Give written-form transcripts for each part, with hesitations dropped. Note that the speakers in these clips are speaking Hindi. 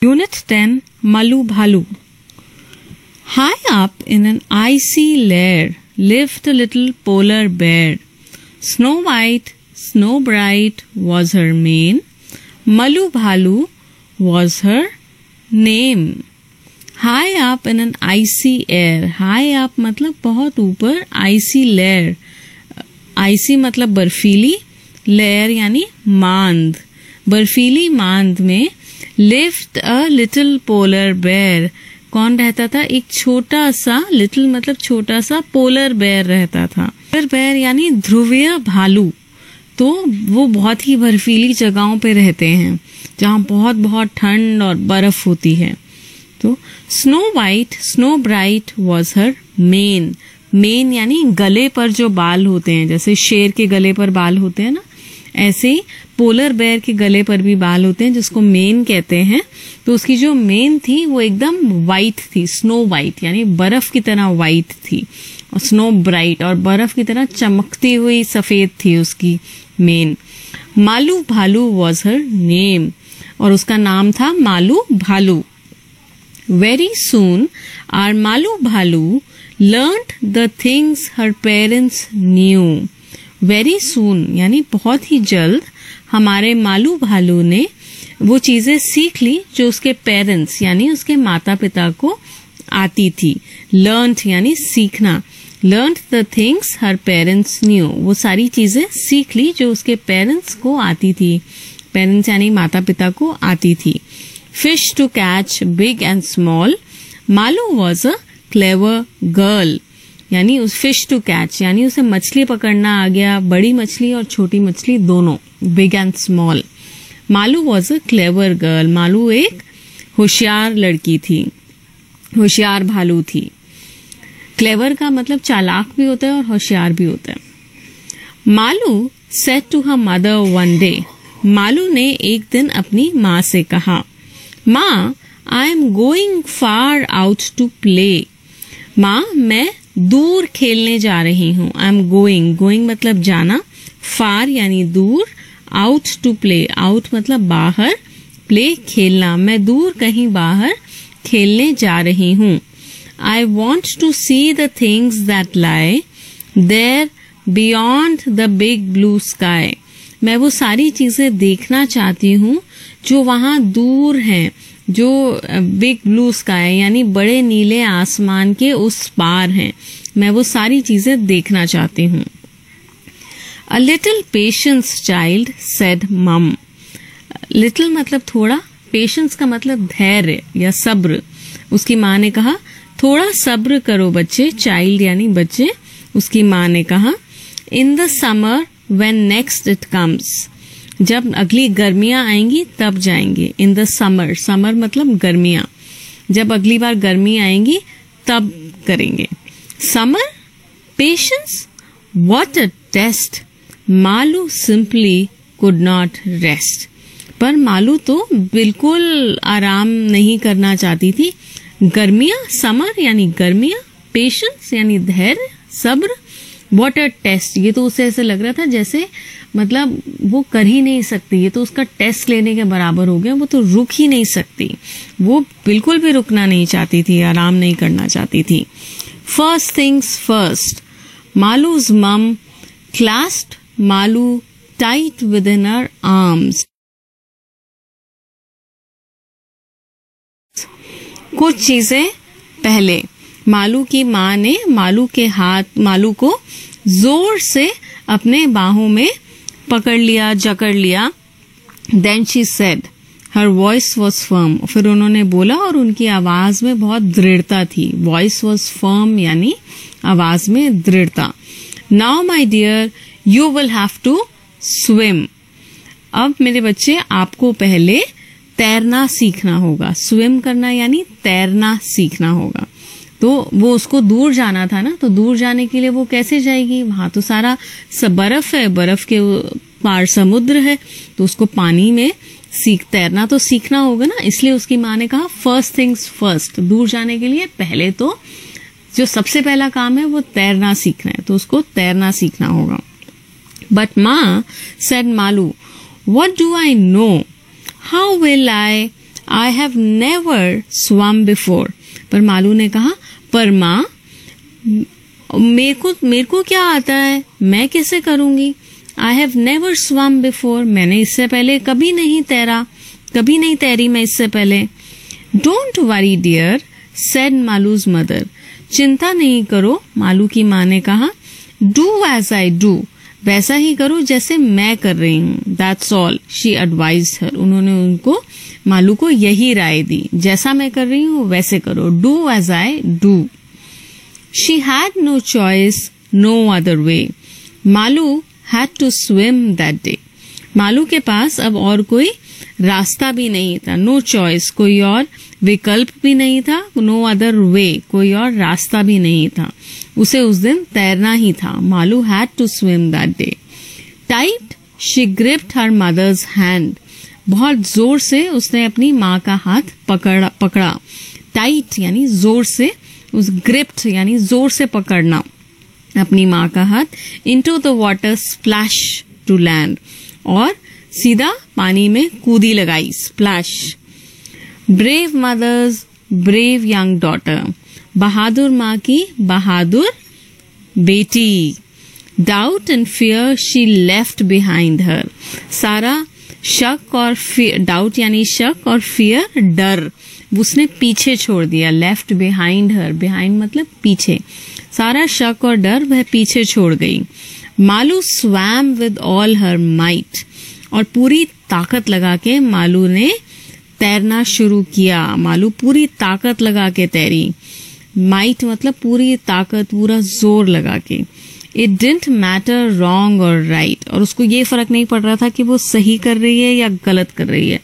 Unit 10, Malu Bhalu. High up in an icy lair lived a little polar bear. Snow White, Snow Bright was her mane. Malu Bhalu was her name. High up in an icy air. High up मतलब बहुत ऊपर, icy lair. Icy मतलब बर्फीली, lair यानी मांद. बर्फीली मांद में lived a little polar bear. कौन रहता था? एक छोटा सा, little मतलब छोटा सा, polar bear रहता था. polar bear यानी ध्रुवीय भालू. तो वो बहुत ही बर्फीली जगहों पे रहते हैं जहाँ बहुत बहुत ठंड और बर्फ होती है. तो snow white, snow bright was her main. Main यानी गले पर जो बाल होते हैं, जैसे शेर के गले पर बाल होते हैं ना, ऐसे ही पोलर बेयर के गले पर भी बाल होते हैं जिसको मेन कहते हैं. तो उसकी जो मेन थी वो एकदम वाइट थी, स्नो वाइट यानी बर्फ की तरह वाइट थी. और स्नो ब्राइट और बर्फ की तरह चमकती हुई सफेद थी उसकी मेन. मालू भालू वॉज हर नेम, और उसका नाम था मालू भालू. Very soon our Malu Bhalu learned the things her parents knew. Very soon यानी बहुत ही जल्द हमारे मालू भालू ने वो चीजें सीख ली जो उसके पेरेंट्स यानी उसके माता पिता को आती थी. Learned यानी सीखना. Learned the things her parents knew. वो सारी चीजें सीख ली जो उसके पेरेंट्स को आती थी. पेरेंट्स यानी माता पिता को आती थी. Fish to catch big and small. Malu was a clever girl. यानी उस fish to catch यानी उसे मछली पकड़ना आ गया, बड़ी मछली और छोटी मछली दोनों, big and small. Malu was a clever girl. Malu एक होशियार लड़की थी, होशियार भालू थी. क्लेवर का मतलब चालाक भी होता है और होशियार भी होता है. Malu said to her mother one day. Malu ने एक दिन अपनी माँ से कहा, माँ, I am going far out to play. माँ, मैं दूर खेलने जा रही हूँ. आई एम गोइंग, गोइंग मतलब जाना, फार यानी दूर, आउट टू प्ले, आउट मतलब बाहर, प्ले खेलना. मैं दूर कहीं बाहर खेलने जा रही हूँ. I want to see the things that lie there beyond the big blue sky. मैं वो सारी चीजें देखना चाहती हूँ जो वहां दूर हैं, जो बिग ब्लू स्काई यानी बड़े नीले आसमान के उस पार हैं. मैं वो सारी चीजें देखना चाहती हूँ. A little patience child said मम. लिटिल मतलब थोड़ा, पेशेंस का मतलब धैर्य या सब्र. उसकी माँ ने कहा, थोड़ा सब्र करो बच्चे. चाइल्ड यानी बच्चे. उसकी माँ ने कहा, in the summer when next it comes. जब अगली गर्मियां आएंगी तब जाएंगे. इन द समर, समर मतलब गर्मियां. जब अगली बार गर्मी आएंगी तब करेंगे. Summer, patience, what a test. Malu simply could not rest. पर मालू तो बिल्कुल आराम नहीं करना चाहती थी. गर्मियां, समर यानी गर्मियां, पेशेंस यानी धैर्य, सब्र, व्हाट अ टेस्ट. ये तो उसे ऐसे लग रहा था जैसे मतलब वो कर ही नहीं सकती, ये तो उसका टेस्ट लेने के बराबर हो गया. वो तो रुक ही नहीं सकती, वो बिल्कुल भी रुकना नहीं चाहती थी, आराम नहीं करना चाहती थी. First things first. Malu's mum clasped Malu tight with in her arms. कुछ चीजें पहले. मालू की माँ ने मालू को जोर से अपने बाहों में पकड़ लिया, जकड़ लिया. Then she said, her voice was firm. फिर उन्होंने बोला और उनकी आवाज में बहुत दृढ़ता थी. वॉइस वॉज फर्म यानी आवाज में दृढ़ता. Now my dear you will have to swim. अब मेरे बच्चे आपको पहले तैरना सीखना होगा. स्विम करना यानी तैरना सीखना होगा. तो वो उसको दूर जाना था ना, तो दूर जाने के लिए वो कैसे जाएगी? वहां तो सारा सब बर्फ है, बर्फ के पार समुद्र है, तो उसको पानी में तैरना तो सीखना होगा ना. इसलिए उसकी माँ ने कहा फर्स्ट थिंग्स फर्स्ट. दूर जाने के लिए पहले तो जो सबसे पहला काम है वो तैरना सीखना है, तो उसको तैरना सीखना होगा. बट माँ said Malu, what do I know? How will I I have never swum before. पर मालू ने कहा, पर माँ मेरे को क्या आता है, मैं कैसे करूंगी। I have never swum before, मैंने इससे पहले कभी नहीं तैरी मैं इससे पहले। Don't worry dear, said Malu's mother. चिंता नहीं करो, मालू की माँ ने कहा। डू एज आई डू, वैसा ही करो जैसे मैं कर रही हूँ। दैट्स ऑल शी एडवाइज्ड हर, उन्होंने मालू को यही राय दी, जैसा मैं कर रही हूँ वैसे करो। Do as I do. She had no choice, no other way. Malu had to swim that day. Malu के पास अब और कोई रास्ता भी नहीं था। नो चॉइस, कोई और विकल्प भी नहीं था। नो अदर वे, कोई और रास्ता भी नहीं था। उसे उस दिन तैरना ही था। Malu had to swim that day. Tight she gripped her mother's hand. बहुत जोर से उसने अपनी माँ का हाथ पकड़ा। टाइट यानी जोर से, उस ग्रिप्ड यानी जोर से पकड़ना अपनी माँ का हाथ। Into the water splash to land, और सीधा पानी में कूदी लगाई, splash. Brave mother's brave young daughter. बहादुर माँ की बहादुर बेटी। Doubt and fear she left behind her. सारा शक और फियर, डाउट यानी शक और फियर डर, उसने पीछे छोड़ दिया। लेफ्ट बिहाइंड हर, बिहाइंड मतलब पीछे। सारा शक और डर वह पीछे छोड़ गई। Malu swum with all her might, और पूरी ताकत लगा के मालू ने तैरना शुरू किया। मालू पूरी ताकत लगा के तैरी। माइट मतलब पूरी ताकत, पूरा जोर लगा के। इट डिडंट मैटर रॉन्ग और राइट, और उसको ये फर्क नहीं पड़ रहा था कि वो सही कर रही है या गलत कर रही है।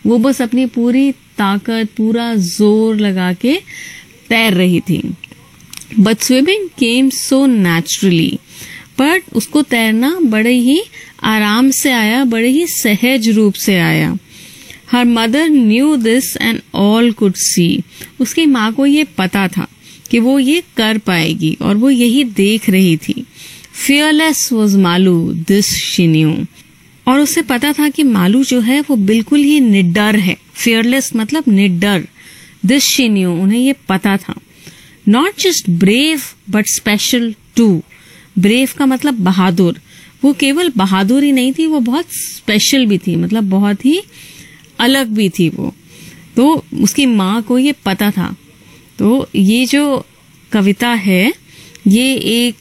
वो बस अपनी पूरी ताकत, पूरा जोर लगा के तैर रही थी। But swimming came so naturally, पर उसको तैरना बड़े ही आराम से आया, बड़े ही सहज रूप से आया। Her mother new this and all could see. उसकी माँ को ये पता था कि वो ये कर पाएगी, और वो यही देख रही थी। Fearless was Malu, this she knew. और उसे पता था कि मालू जो है वो बिल्कुल ही निडर है। फियरलेस मतलब निडर। दिस शी न्यू, उन्हें ये पता था। Not just brave but special too. Brave का मतलब बहादुर। वो केवल बहादुर ही नहीं थी, वो बहुत स्पेशल भी थी, मतलब बहुत ही अलग भी थी वो। तो उसकी माँ को ये पता था। तो ये जो कविता है ये एक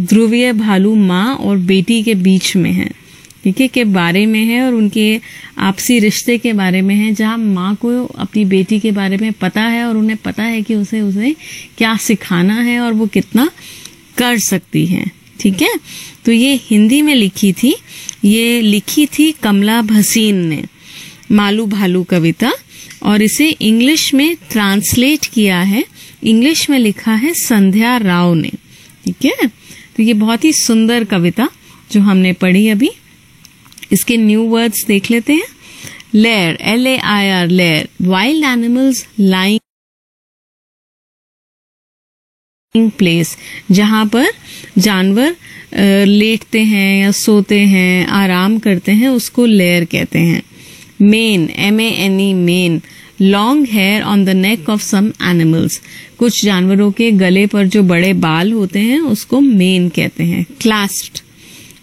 ध्रुवीय भालू माँ और बेटी के बीच में है, ठीक है, के बारे में है, और उनके आपसी रिश्ते के बारे में है, जहाँ माँ को अपनी बेटी के बारे में पता है और उन्हें पता है कि उसे क्या सिखाना है और वो कितना कर सकती है। ठीक है, तो ये हिंदी में लिखी थी, ये लिखी थी कमला भसीन ने, मालू भालू कविता, और इसे इंग्लिश में ट्रांसलेट किया है, इंग्लिश में लिखा है संध्या राव ने। ठीक है, तो ये बहुत ही सुंदर कविता जो हमने पढ़ी अभी। इसके न्यू वर्ड्स देख लेते हैं। Layer, LAIR, layer, wild animals lying place, जहां पर जानवर लेटते हैं या सोते हैं, आराम करते हैं, उसको लेयर कहते हैं। Mane, MANE, mane, long hair on the neck of some animals, कुछ जानवरों के गले पर जो बड़े बाल होते हैं उसको मेन कहते हैं। क्लास्प्ड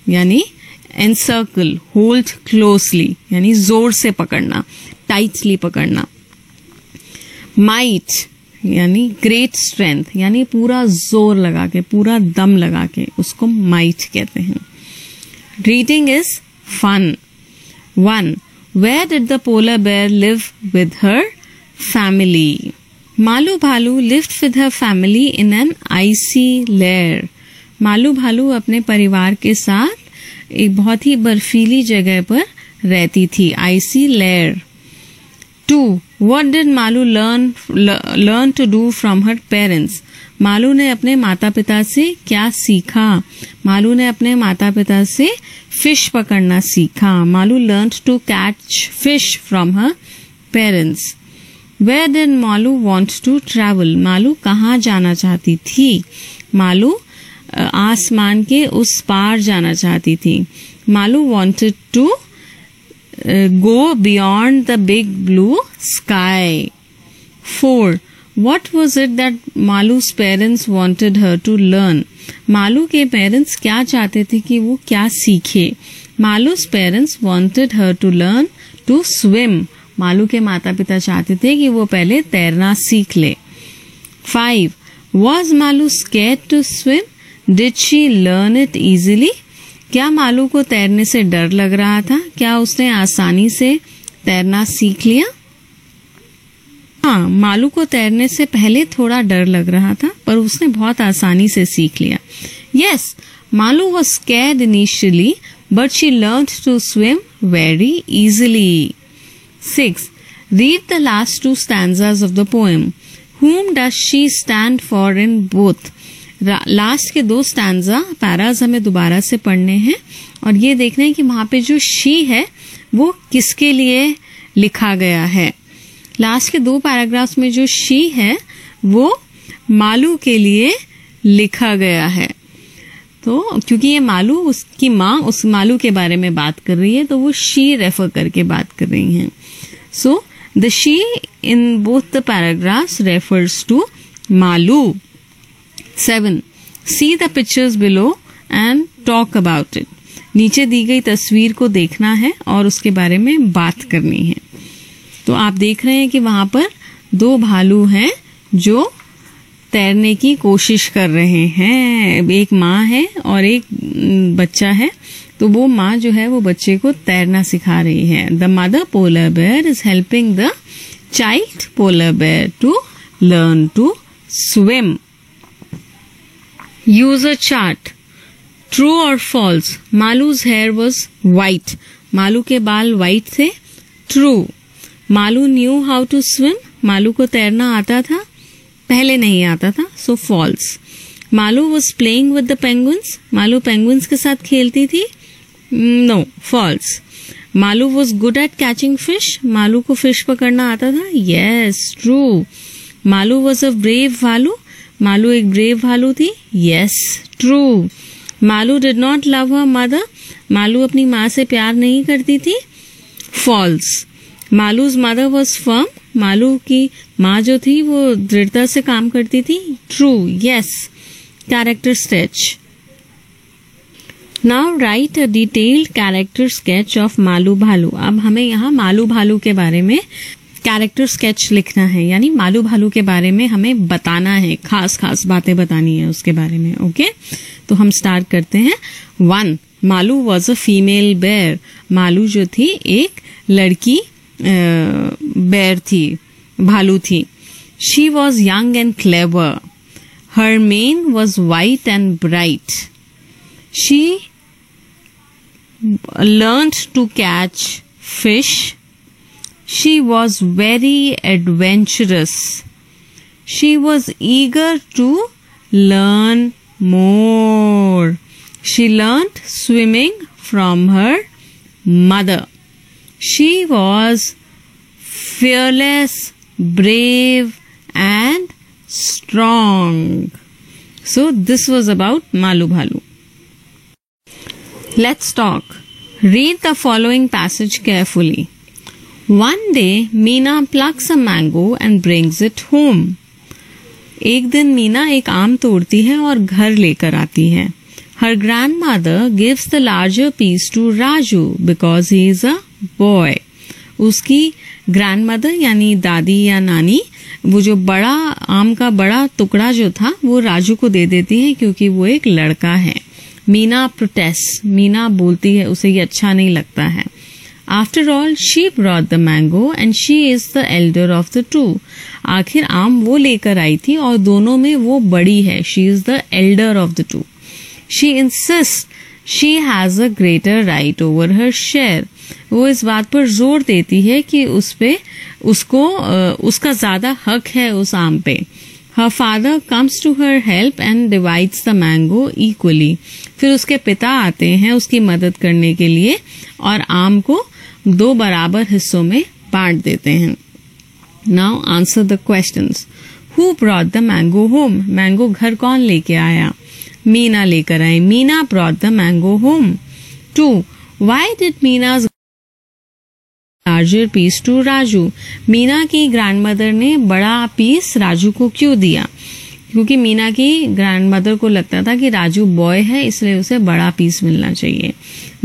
यानी एनसर्कल, होल्ड क्लोजली यानी जोर से पकड़ना, टाइटली पकड़ना। माइट यानी ग्रेट स्ट्रेंथ, यानी पूरा जोर लगा के, पूरा दम लगा के, उसको माइट कहते हैं। Reading is fun. 1. Where did the polar bear live with her family? Malu Bhalu lived with her family in an icy lair. Malu भालू अपने परिवार के साथ एक बहुत ही बर्फीली जगह पर रहती थी, icy lair. 2. What did Malu learn to do from her parents? Malu ने अपने माता पिता से क्या सीखा? मालू ने अपने माता पिता से फिश पकड़ना सीखा। Malu learned to catch fish from her parents. Where did Malu want to travel? Malu कहाँ जाना चाहती थी? मालू आसमान के उस पार जाना चाहती थी। Malu wanted to go beyond the big blue sky. 4. What was it that Malu's parents wanted her to learn? Malu के पेरेंट्स क्या चाहते थे कि वो क्या सीखे? Malu's parents wanted her to learn to swim. Malu के माता पिता चाहते थे कि वो पहले तैरना सीख ले. 5. Was Malu scared to swim? Did she learn it easily? क्या मालू को तैरने से डर लग रहा था? क्या उसने आसानी से तैरना सीख लिया? हाँ, मालू को तैरने से पहले थोड़ा डर लग रहा था, पर उसने बहुत आसानी से सीख लिया. Yes, Malu was scared initially, but she learned to swim very easily. 6. Read the last 2 stanzas of the poem. Whom does she stand for in both? Last के 2 स्टैंजा पैराज हमें दोबारा से पढ़ने हैं और ये देखना है कि वहां पे जो शी है वो किसके लिए लिखा गया है. लास्ट के 2 पैराग्राफ्स में जो शी है वो मालू के लिए लिखा गया है. तो क्योंकि ये मालू उसकी माँ उस मालू के बारे में बात कर रही है तो वो शी रेफर करके बात कर रही हैं. So the she in both the paragraphs refers to Malu. 7. See the pictures below and talk about it. नीचे दी गई तस्वीर को देखना है और उसके बारे में बात करनी है. तो आप देख रहे हैं कि वहां पर 2 भालू हैं जो तैरने की कोशिश कर रहे हैं. एक माँ है और एक बच्चा है. तो वो माँ जो है वो बच्चे को तैरना सिखा रही है. The mother polar bear is helping the child polar bear to learn to swim. Use a chart. True or false? Malu's hair was white. Malu के बाल white थे. True. Malu knew how to swim. Malu को तैरना आता था? पहले नहीं आता था. So false. Malu was playing with the penguins. Malu penguins के साथ खेलती थी? No. False. Malu was good at catching fish. Malu को fish पकड़ना आता था? Yes. True. Malu was a brave भालू. मालू एक ब्रेव भालू थी. Yes true. Malu did not love her mother. Malu अपनी माँ से प्यार नहीं करती थी. False. Malu's mother was firm. Malu की माँ जो थी वो दृढ़ता से काम करती थी. True. Yes. Character sketch. Now right a detailed character sketch of Malu भालू. अब हमें यहाँ मालू भालू के बारे में कैरेक्टर स्केच लिखना है, यानी मालू भालू के बारे में हमें बताना है, खास खास बातें बतानी है उसके बारे में. ओके, तो हम स्टार्ट करते हैं. 1. Malu was a female bear. Malu जो थी एक लड़की बेयर थी, भालू थी. She was young and clever. Her mane was white and bright. She learned to catch fish. She was very adventurous. She was eager to learn more. She learned swimming from her mother. She was fearless, brave, and strong. So this was about Malu Bhalu. Let's talk. Read the following passage carefully. One day, Meena plucks a mango and brings it home. एक दिन मीना एक आम तोड़ती है और घर लेकर आती है. Her grandmother gives the larger piece to Raju because he is a boy. उसकी ग्रैंडमदर यानी दादी या नानी वो जो बड़ा आम का बड़ा टुकड़ा जो था वो राजू को दे देती है क्योंकि वो एक लड़का है. मीना प्रोटेस्ट. मीना बोलती है उसे ये अच्छा नहीं लगता है. After all, she brought the mango and she is the elder of the two. आखिर आम वो लेकर आई थी और दोनों में वो बड़ी है. She is the elder of the two. She insists she has a greater right over her share. वो इस बात पर जोर देती है कि उसका ज्यादा हक है उस आम पे. Her father comes to her help and divides the mango equally. फिर उसके पिता आते हैं उसकी मदद करने के लिए और आम को 2 बराबर हिस्सों में बांट देते हैं. Now answer the questions. Who brought the mango home. Mango घर कौन लेके आया? मीना लेकर आई. Meena brought the mango home. 2. Why did Meena's larger piece to Raju. Meena की ग्रैंडमदर ने बड़ा पीस राजू को क्यों दिया? क्योंकि मीना की ग्रैंडमदर को लगता था कि राजू बॉय है, इसलिए उसे बड़ा पीस मिलना चाहिए.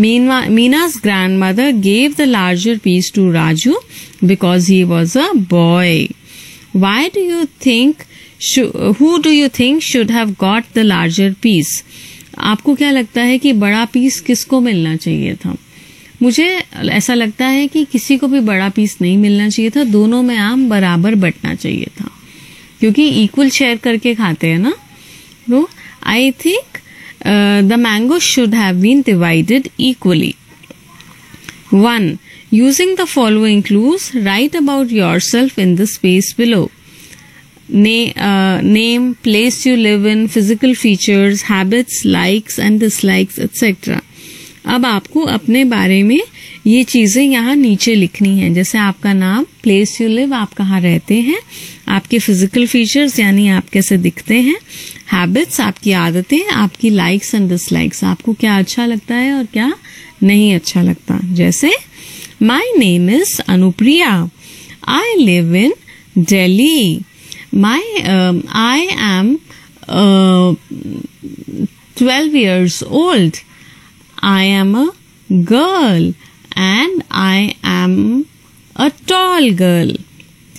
Mina's grandmother gave the larger piece to Raju because he was a boy. Why do you think? Who do you think should have got the larger piece? आपको क्या लगता है कि बड़ा पीस किसको मिलना चाहिए था? मुझे ऐसा लगता है कि किसी को भी बड़ा पीस नहीं मिलना चाहिए था. दोनों में आम बराबर बंटना चाहिए था, क्योंकि इक्वल शेयर करके खाते हैं ना. तो I think the mango should have been divided equally. 1. Using the following clues, write about yourself in the space below. Name, place you live in, physical features, habits, likes and dislikes, etc. अब आपको अपने बारे में ये चीजें यहाँ नीचे लिखनी है. जैसे आपका नाम, प्लेस यू लिव, आप कहाँ रहते हैं, आपके फिजिकल फीचर्स यानी आप कैसे दिखते हैं, हैबिट्स आपकी आदतें, आपकी लाइक्स एंड डिसलाइक्स, आपको क्या अच्छा लगता है और क्या नहीं अच्छा लगता. जैसे My name is Anupriya. I live in Delhi. I am 12 years old. I am a girl and I am a tall girl.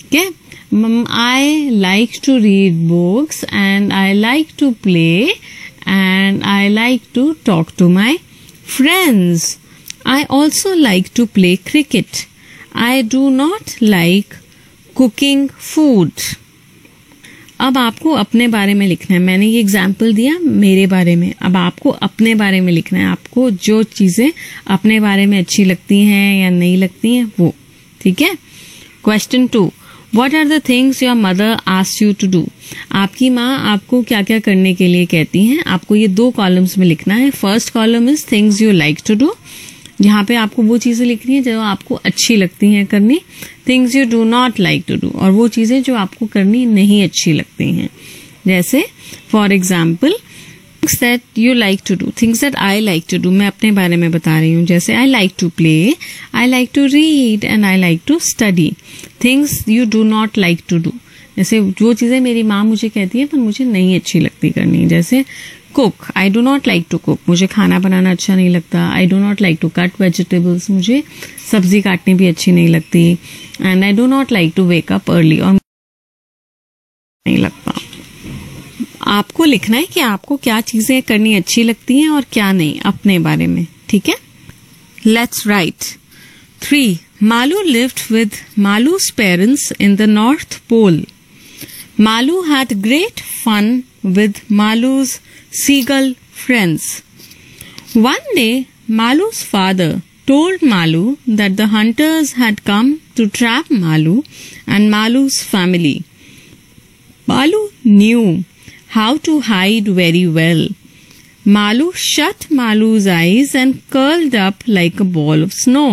Okay? I like to read books and I like to play and I like to talk to my friends. I also like to play cricket. I do not like cooking food. अब आपको अपने बारे में लिखना है. मैंने ये एग्जाम्पल दिया मेरे बारे में, अब आपको अपने बारे में लिखना है. आपको जो चीजें अपने बारे में अच्छी लगती हैं या नहीं लगती हैं वो. ठीक है. Question 2. What are the things your mother asks you to do? आपकी माँ आपको क्या क्या करने के लिए कहती हैं. आपको ये 2 कॉलम्स में लिखना है. First column is things you like to do, जहाँ पे आपको वो चीजें लिखनी है जो आपको अच्छी लगती हैं करनी. Things you do not like to do, और वो चीजें जो आपको करनी नहीं अच्छी लगती हैं. जैसे for example things that you like to do, things that I like to do, मैं अपने बारे में बता रही हूँ. जैसे I like to play, I like to read and I like to study. Things you do not like to do, जैसे जो चीजें मेरी माँ मुझे कहती है पर मुझे नहीं अच्छी लगती करनी. जैसे cook, I do not like to cook, मुझे खाना बनाना अच्छा नहीं लगता. I do not like to cut vegetables, मुझे सब्जी काटनी भी अच्छी नहीं लगती. And I do not like to wake up early, और नहीं लगता. आपको लिखना है कि आपको क्या चीजें करनी अच्छी लगती हैं और क्या नहीं अपने बारे में. ठीक है. Let's write. 3. Malu lived with Malu's parents in the North Pole. Malu had great fun with Malu's seagull friends. One day, Malu's father told Malu that the hunters had come to trap Malu and Malu's family. Malu knew how to hide very well. Malu shut Malu's eyes and curled up like a ball of snow.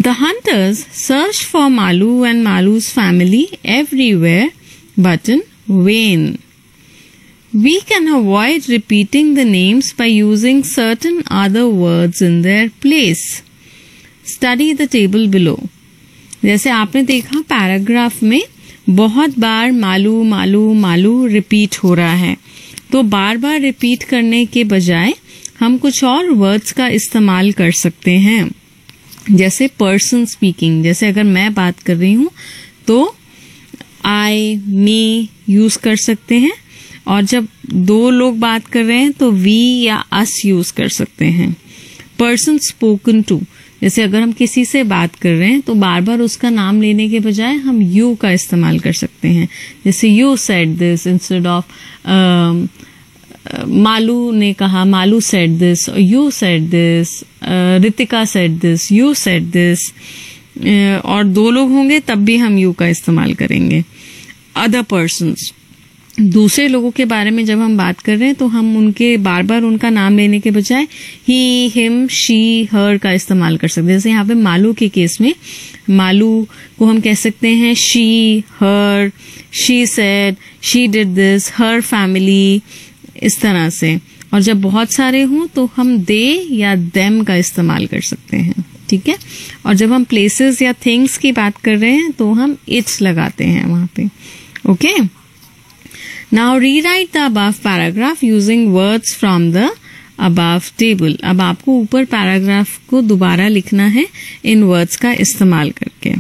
The hunters searched for Malu and Malu's family everywhere, but in vain. We can avoid repeating the names by using certain other words in their place. Study the table below. जैसे आपने देखा पैराग्राफ में बहुत बार मालू मालू मालू रिपीट हो रहा है, तो बार बार रिपीट करने के बजाय हम कुछ और वर्ड्स का इस्तेमाल कर सकते हैं. जैसे पर्सन स्पीकिंग, जैसे अगर मैं बात कर रही हूं तो आई मी यूज कर सकते हैं, और जब 2 लोग बात कर रहे हैं तो वी या अस यूज कर सकते हैं. पर्सन स्पोकन टू, जैसे अगर हम किसी से बात कर रहे हैं तो बार बार उसका नाम लेने के बजाय हम यू का इस्तेमाल कर सकते हैं. जैसे you said this instead of Malu ने कहा, Malu said this, you said this, Ritika said this, you said this. और 2 लोग होंगे तब भी हम यू का इस्तेमाल करेंगे. अदर पर्सन्स, दूसरे लोगों के बारे में जब हम बात कर रहे हैं तो हम उनके बार बार उनका नाम लेने के बजाय ही, हिम, शी, हर का इस्तेमाल कर सकते हैं. जैसे यहाँ पे मालू के केस में मालू को हम कह सकते हैं she, her, she said, she did this, her family, इस तरह से. और जब बहुत सारे हों तो हम दे या देम का इस्तेमाल कर सकते हैं. ठीक है, और जब हम प्लेसेस या थिंग्स की बात कर रहे हैं तो हम इट्स लगाते हैं वहां पे. Okay, now rewrite the above paragraph using words from the above table. अब आपको ऊपर पैराग्राफ को दोबारा लिखना है इन वर्ड्स का इस्तेमाल करके.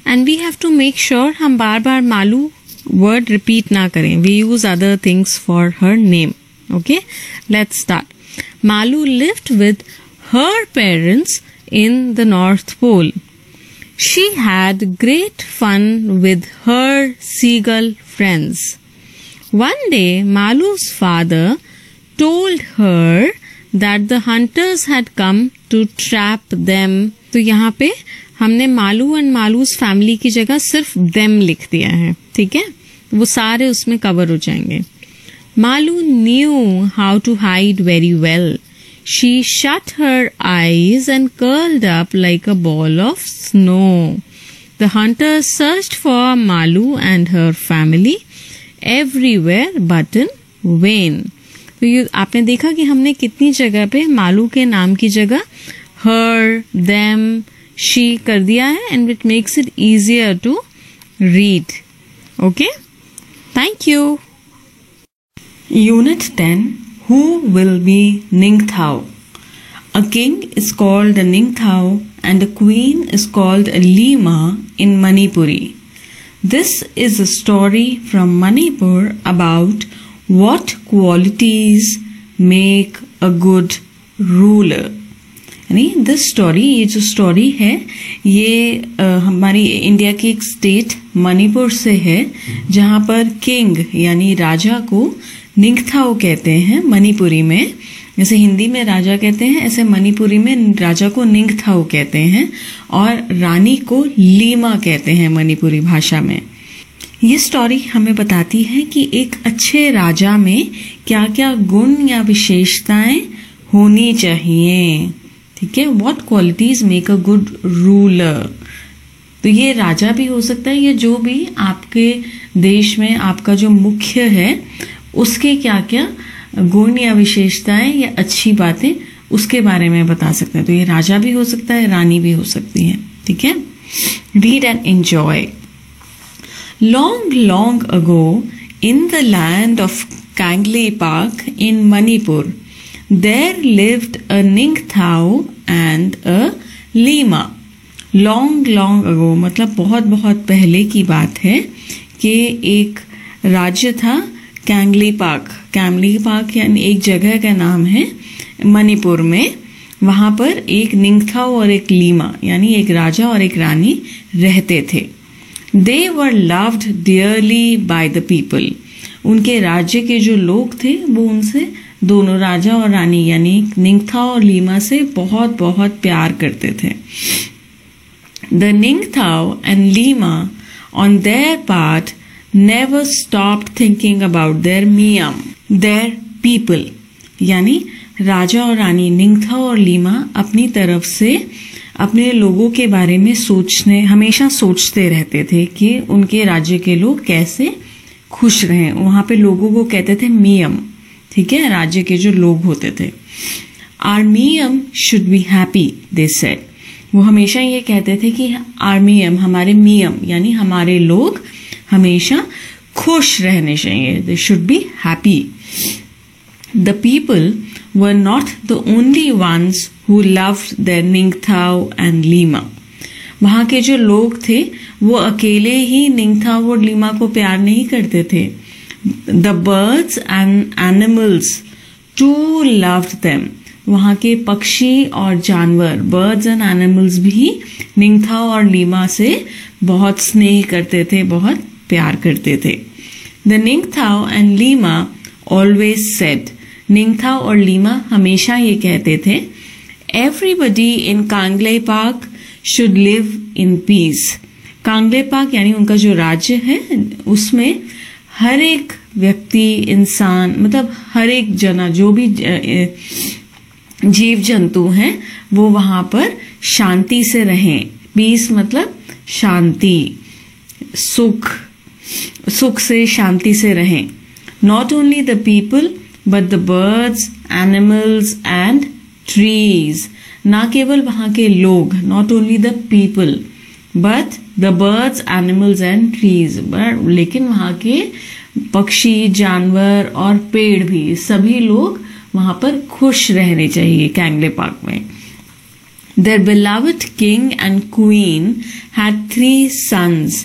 And we have to make sure हम बार बार मालू वर्ड रिपीट ना करें. We use other things for her name. Okay, let's start. Malu lived with her parents in the North Pole. She had great fun with her seagull friends. One day, Malu's father told her that the hunters had come to trap them. तो यहाँ पे हमने मालू एंड मालूस फैमिली की जगह सिर्फ them लिख दिया है. ठीक है, वो सारे उसमें कवर हो जाएंगे. Malu knew how to hide very well. She shut her eyes and curled up like a ball of snow. The hunters searched for Malu and her family everywhere but in vain. तो ये आपने देखा कि हमने कितनी जगह पे मालू के नाम की जगह her, them, she कर दिया है, and it makes it easier to read. Okay? Thank you. Unit 10. Who will be Ningthao? A king is called a Ningthao and a queen is called a Lima in Manipuri. This is a story from Manipur about what qualities make a good ruler. यानी दिस स्टोरी, ये जो स्टोरी है ये हमारी इंडिया की एक स्टेट मणिपुर से है, जहाँ पर किंग यानी राजा को निंगथाओ कहते हैं मणिपुरी में. जैसे हिंदी में राजा कहते हैं, ऐसे मणिपुरी में राजा को निंगथाओ कहते हैं और रानी को लीमा कहते हैं मणिपुरी भाषा में. ये स्टोरी हमें बताती है कि एक अच्छे राजा में क्या क्या गुण या विशेषताएं होनी चाहिए. ठीक है, what qualities make a good ruler. तो ये राजा भी हो सकता है, ये जो भी आपके देश में आपका जो मुख्य है उसके क्या क्या गुण या विशेषताएं या अच्छी बातें उसके बारे में बता सकते हैं. तो ये राजा भी हो सकता है, रानी भी हो सकती है. ठीक है, read and enjoy. Long long ago in the land of Kangleipak in Manipur there lived a Ningthao and a Lima. Long long ago मतलब बहुत बहुत पहले की बात है कि एक राज्य था कांगली पाक. कांगली पाक यानी एक जगह का नाम है मणिपुर में. वहां पर एक निंगथाओ और एक लीमा यानी एक राजा और एक रानी रहते थे. They were loved dearly by the people. उनके राज्य के जो लोग थे वो उनसे, दोनों राजा और रानी यानी निंगथाओ और लीमा से बहुत बहुत प्यार करते थे. The Ningthao and Lima on their part never stopped thinking about their miyam, their people. यानी राजा और रानी निंगथाओ और लीमा अपनी तरफ से अपने लोगों के बारे में हमेशा सोचते रहते थे कि उनके राज्य के लोग कैसे खुश रहें. वहां पे लोगों को कहते थे मियम. ठीक है, राज्य के जो लोग होते थे. आर मियम should be happy, they said. वो हमेशा ये कहते थे कि आर मियम, हमारे मियम यानी हमारे लोग हमेशा खुश रहने चाहिए. They should be happy. The people were not the only ones who loved their Ningthou and Leima. वहां के जो लोग थे वो अकेले ही निंगथाओ और लीमा को प्यार नहीं करते थे. The birds and animals too loved them. वहां के पक्षी और जानवर, birds and animals भी निंगथाओ और लीमा से बहुत स्नेह करते थे, बहुत प्यार करते थे. The Ningthao and Lima always said. निंगथाओ और लीमा हमेशा ये कहते थे, Everybody in Kangle Park should live in peace. Kangle पाक यानी उनका जो राज्य है उसमें हर एक व्यक्ति, इंसान, मतलब हर एक जना, जो भी जीव जंतु हैं वो वहां पर शांति से रहें. पीस मतलब शांति, सुख, सुख से, शांति से रहें. Not only the people but the birds, animals and trees. ना केवल वहां के लोग, not only the people but the birds, animals and trees, लेकिन वहां के पक्षी, जानवर और पेड़ भी, सभी लोग वहां पर खुश रहने चाहिए कैंगले पार्क में। Their beloved king and queen had 3 sons,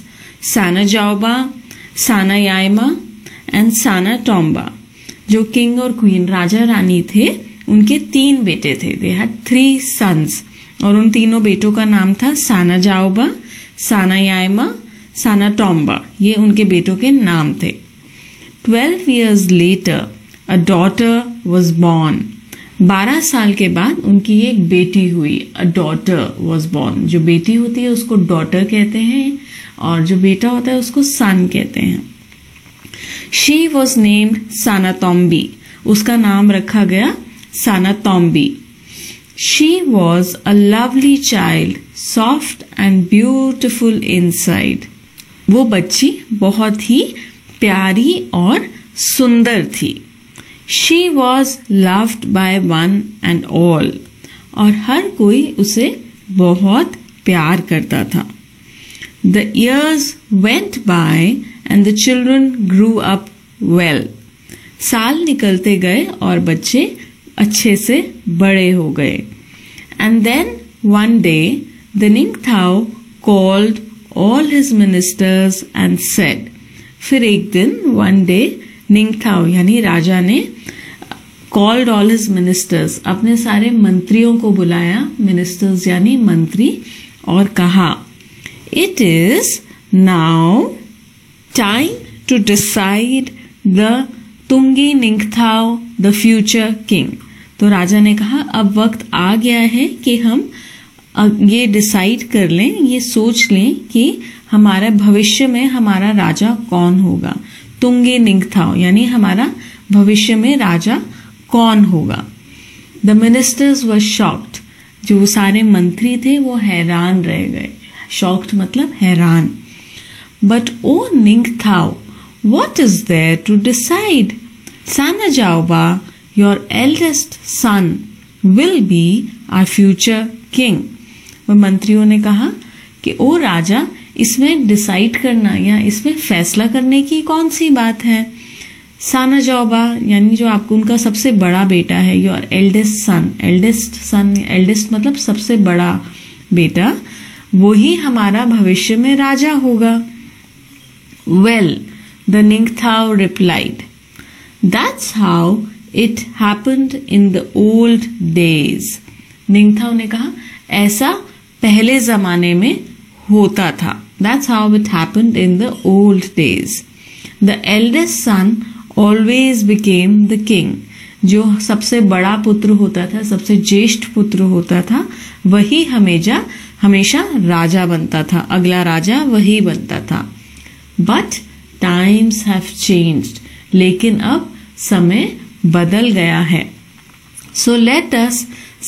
Sanajaoba, Sanayaima and Sanatomba. जो किंग और क्वीन, राजा रानी थे, उनके 3 बेटे थे। They had 3 sons और उन तीनों बेटों का नाम था Sanajaoba, Sanayaima, Sanatomba। ये उनके बेटों के नाम थे। 12 years later, a daughter was born. 12 साल के बाद उनकी एक बेटी हुई। A daughter was born. जो बेटी होती है उसको डॉटर कहते हैं और जो बेटा होता है उसको सन कहते हैं। She was named Sanatombi. उसका नाम रखा गया Sanatombi. She was a lovely child, soft and beautiful inside. वो बच्ची बहुत ही प्यारी और सुंदर थी। She was loved by one and all. और हर कोई उसे बहुत प्यार करता था। The years went by and the children grew up well. साल निकलते गए और बच्चे अच्छे से बड़े हो गए। And then one day the Ningthao called all his ministers and said, फिर एक दिन one day निंगथाओ यानी राजा ने कॉल्ड ऑल हिज मिनिस्टर्स, अपने सारे मंत्रियों को बुलाया, मिनिस्टर्स यानी मंत्री, और कहा, it is now time to decide the Tungi Ningthou the future king. तो राजा ने कहा अब वक्त आ गया है कि हम ये डिसाइड कर लें, ये सोच लें कि हमारा भविष्य में हमारा राजा कौन होगा। तुंगी निंगथाओ यानी हमारा भविष्य में राजा कौन होगा। The ministers were shocked. जो सारे मंत्री थे वो हैरान रह गए। शॉक्ड मतलब हैरान। But O Ningthou, what is there to decide? Sanajaoba, your eldest son, will be our future king. वह मंत्रियों ने कहा कि ओ राजा, इसमें डिसाइड करना या इसमें फैसला करने की कौन सी बात है। सानाजाओबा यानी जो आपको उनका सबसे बड़ा बेटा है, योर एल्डेस्ट सन, एल्डेस्ट मतलब सबसे बड़ा बेटा, वही हमारा भविष्य में राजा होगा। Well, the Ningthou replied, that's how it happened in the old days. Ningthou ने कहा ऐसा पहले जमाने में होता था। That's how it happened in the old days. The eldest son always became the king. जो सबसे बड़ा पुत्र होता था, सबसे ज्येष्ठ पुत्र होता था, वही हमेशा राजा बनता था, अगला राजा वही बनता था। But times have changed. लेकिन अब समय बदल गया है। So let us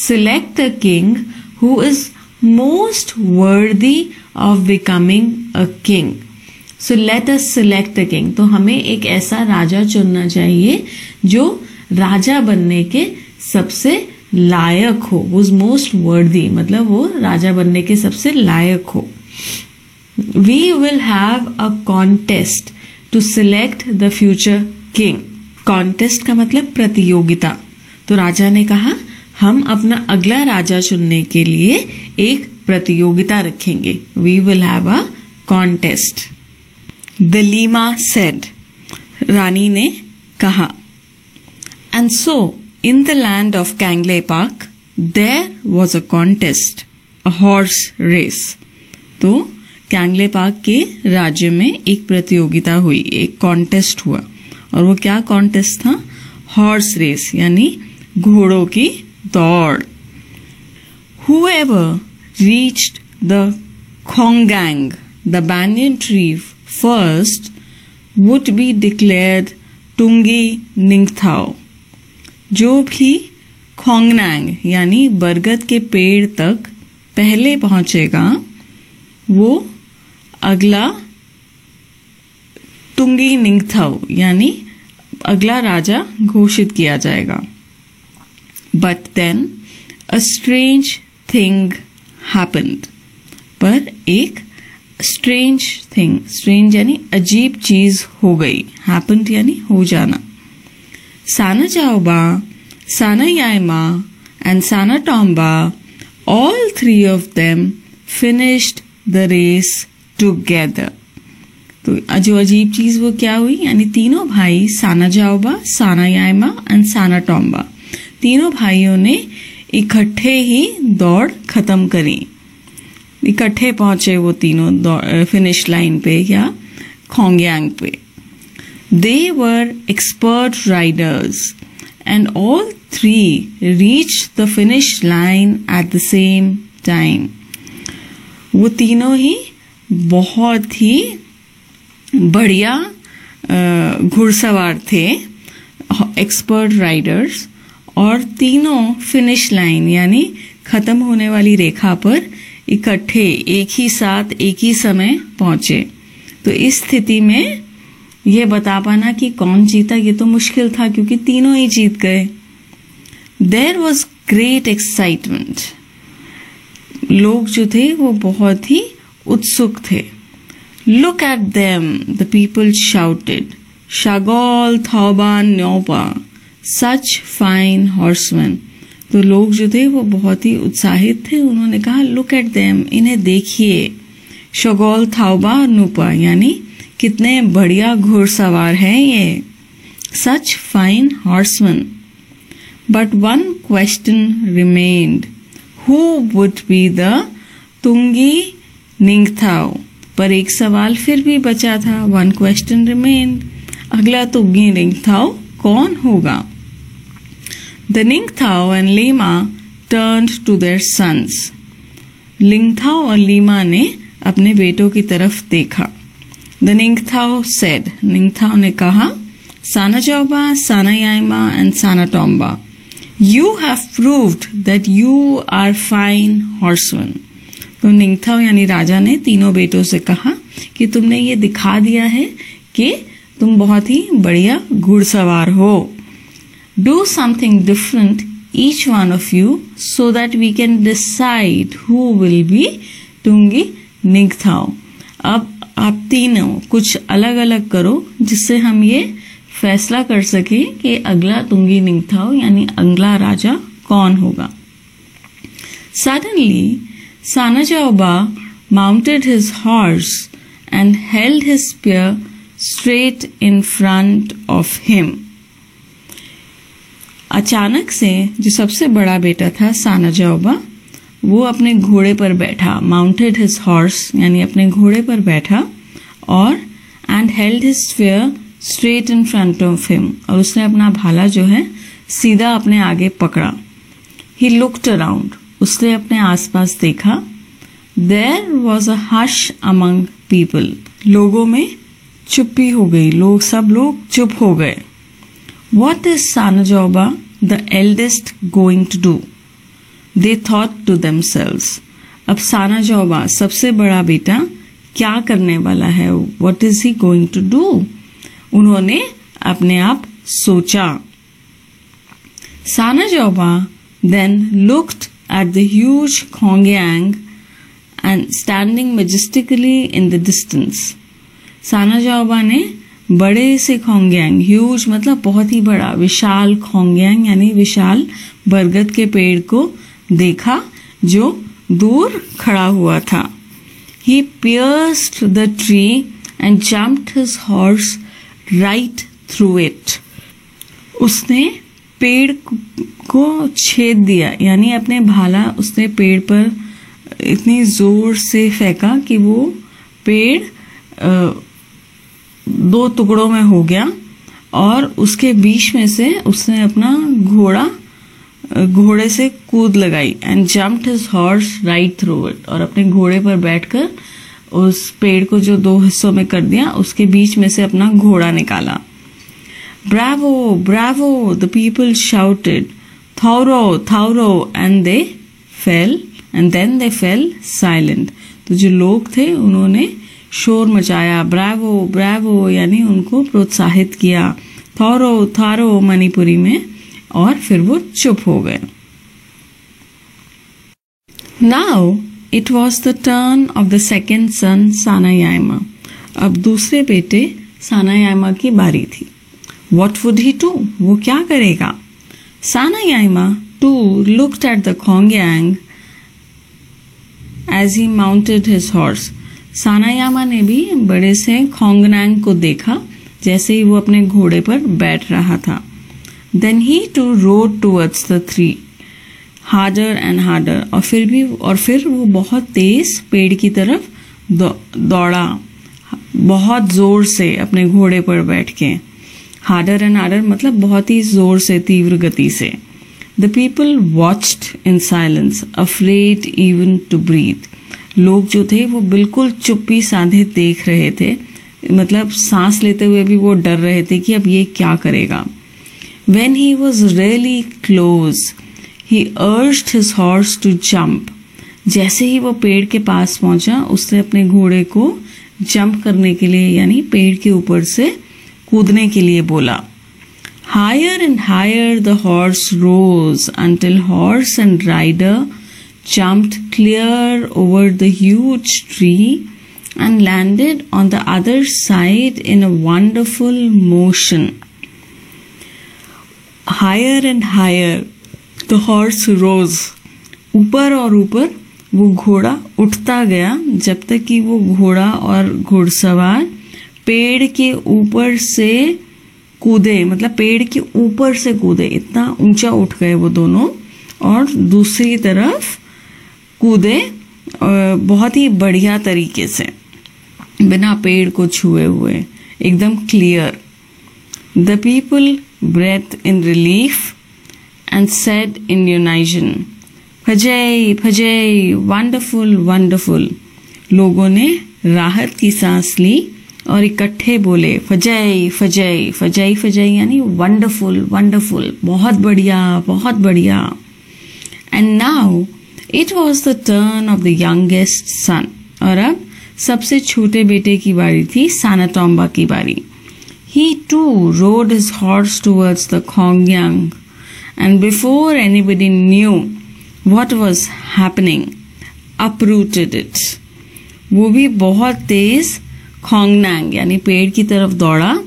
select a king who is most worthy of becoming a king. So let us select a king. तो हमें एक ऐसा राजा चुनना चाहिए जो राजा बनने के सबसे लायक हो। Was most worthy मतलब वो राजा बनने के सबसे लायक हो। We will have a contest to select the future king. Contest का मतलब प्रतियोगिता। तो राजा ने कहा हम अपना अगला राजा चुनने के लिए एक प्रतियोगिता रखेंगे। We will have a contest. The Lima said, रानी ने कहा, and so in the land of Kanglei Park there was a contest, a horse race. तो कैंगले पार्क के राज्य में एक प्रतियोगिता हुई, एक कॉन्टेस्ट हुआ। और वो क्या कॉन्टेस्ट था? हॉर्स रेस यानी घोड़ों की दौड़। Whoever reached the Khongang, the banyan tree first, would be declared Tungi Ningthao. जो भी खोंगनांग यानी बरगद के पेड़ तक पहले पहुंचेगा वो अगला तुंगी निंगथाओ यानी अगला राजा घोषित किया जाएगा। But then A strange thing happened. पर एक strange thing, strange यानी अजीब चीज हो गई, happened यानी हो जाना. Sana Jaoba, Sana Yaima and Sana Tomba, all three of them finished the race together. तो जो अजीब चीज वो क्या हुई, यानी तीनों भाई साना जाओबा, साना याइमा एंड साना टॉम्बा, तीनों भाइयों ने इकट्ठे ही दौड़ खत्म करी. इकट्ठे पहुंचे वो तीनों फिनिश लाइन पे या खोंगयांग पे. They were expert riders and all three reached the finish line at the same time. वो तीनों ही बहुत ही बढ़िया घुड़सवार थे, एक्सपर्ट राइडर्स, और तीनों फिनिश लाइन यानी खत्म होने वाली रेखा पर इकट्ठे एक ही साथ एक ही समय पहुंचे. तो इस स्थिति में ये बता पाना कि कौन जीता ये तो मुश्किल था, क्योंकि तीनों ही जीत गए. There was great excitement. लोग जो थे वो बहुत ही उत्सुक थे. Look at them, the people shouted. Shagol, Thauban, Nyopa, such fine horsemen. तो लोग जो थे वो बहुत ही उत्साहित थे. उन्होंने कहा look at them, इन्हें देखिए. शगोल, थाउबा, नूपा यानी कितने बढ़िया घुड़सवार हैं ये. Such fine horsemen. But one question remained. Who would be the Tungi Ningthao? पर एक सवाल फिर भी बचा था. One question remained. अगला तुंगी निंगथाओ कौन होगा? The Ningthou and Leima turned to their sons. Ningthou और लीमा ने अपने बेटों की तरफ देखा. द निंगथाओ सेड, निंगथाओ ने कहा, Sana Jaoba, Sana Yaima and Sana Tomba, you have proved that you are fine horseman. तो निंगथाओ यानी राजा ने तीनों बेटों से कहा कि तुमने ये दिखा दिया है कि तुम बहुत ही बढ़िया घुड़सवार हो. Do something different each one of you so that we can decide who will be Tungi Ningthou. अब आप तीनों कुछ अलग अलग करो जिससे हम ये फैसला कर सके कि अगला तुंगी निंगथाओ यानी अगला राजा कौन होगा. Suddenly Sana Jaoba mounted his horse and held his spear straight in front of him. अचानक से जो सबसे बड़ा बेटा था साना जाओबा, वो अपने घोड़े पर बैठा. माउंटेड हिज हॉर्स यानी अपने घोड़े पर बैठा और and held his spear straight in front of him, और उसने अपना भाला जो है सीधा अपने आगे पकड़ा. ही लुक्ड अराउंड, उसने अपने आसपास देखा. There was a hush among people, लोगों में चुप्पी हो गई, सब लोग चुप हो गए. What is Sana Jaoba the eldest going to do? They thought to themselves. अब साना जाओबा सबसे बड़ा बेटा क्या करने वाला है? What is he going to do? उन्होंने अपने आप सोचा. साना जाओबा then looked at the huge Khongyang and standing majestically in the distance. साना जाओबा ने बड़े से खोंगयांग, ह्यूज मतलब बहुत ही बड़ा, विशाल खोंगयांग यानी विशाल बरगद के पेड़ को देखा जो दूर खड़ा हुआ था. He pierced the tree and jumped his horse right through it. उसने पेड़ को छेद दिया, यानी अपने भाला उसने पेड़ पर इतनी जोर से फेंका कि वो पेड़ 2 टुकड़ों में हो गया, और उसके बीच में से उसने अपना घोड़े से कूद लगाई. And jumped his horse right through it, और अपने घोड़े पर बैठकर उस पेड़ को जो 2 हिस्सों में कर दिया, उसके बीच में से अपना घोड़ा निकाला. Bravo, bravo, the people shouted. Thauro, thauro, and then they fell silent. तो जो लोग थे उन्होंने शोर मचाया, ब्रावो ब्रावो यानी उनको प्रोत्साहित किया, थौरो थारो मणिपुरी में, और फिर वो चुप हो गए. Now it was the turn of the second son Sanayama. अब दूसरे बेटे सानायामा की बारी थी. What would he do? वो क्या करेगा? Sanayama too looked at the Kongyang as he mounted his horse. सानायामा ने भी बड़े से खोंगनांग को देखा जैसे ही वो अपने घोड़े पर बैठ रहा था. Then he too rode towards the tree, harder and harder. और फिर वो बहुत तेज पेड़ की तरफ दौड़ा, बहुत जोर से अपने घोड़े पर बैठ के. Harder and harder मतलब बहुत ही जोर से, तीव्र गति से. The people watched in silence, afraid even to breathe. लोग जो थे वो बिल्कुल चुप्पी साधे देख रहे थे, मतलब सांस लेते हुए भी वो डर रहे थे कि अब ये क्या करेगा. When he was really close, he urged his horse to jump. जैसे ही वो पेड़ के पास पहुंचा, उसने अपने घोड़े को जंप करने के लिए यानी पेड़ के ऊपर से कूदने के लिए बोला. Higher and higher the horse rose until horse and rider jumped clear over the huge tree and landed on the other side in a wonderful motion. Higher and higher the horse rose. ऊपर और ऊपर वो घोड़ा उठता गया जब तक कि वो घोड़ा और घुड़सवार पेड़ के ऊपर से कूदे, मतलब पेड़ के ऊपर से कूदे, इतना ऊंचा उठ गए वो दोनों, और दूसरी तरफ कूदे बहुत ही बढ़िया तरीके से, बिना पेड़ को छुए हुए, एकदम clear. The people breathe in relief and said in unison, फजय फजय, वंडरफुल वंडरफुल. लोगों ने राहत की सांस ली और इकट्ठे बोले फजय फजय. फजय फजय यानी वंडरफुल वंडरफुल, बहुत बढ़िया बहुत बढ़िया. And now it was the turn off the youngest son. और अब सबसे छोटे बेटे की बारी थी, सानाटोम्बा की बारी. He too rode his horse towards the खोंगयांग and before anybody knew what was happening uprooted it. वो भी बहुत तेज खोंगनांग यानी पेड़ की तरफ दौड़ा,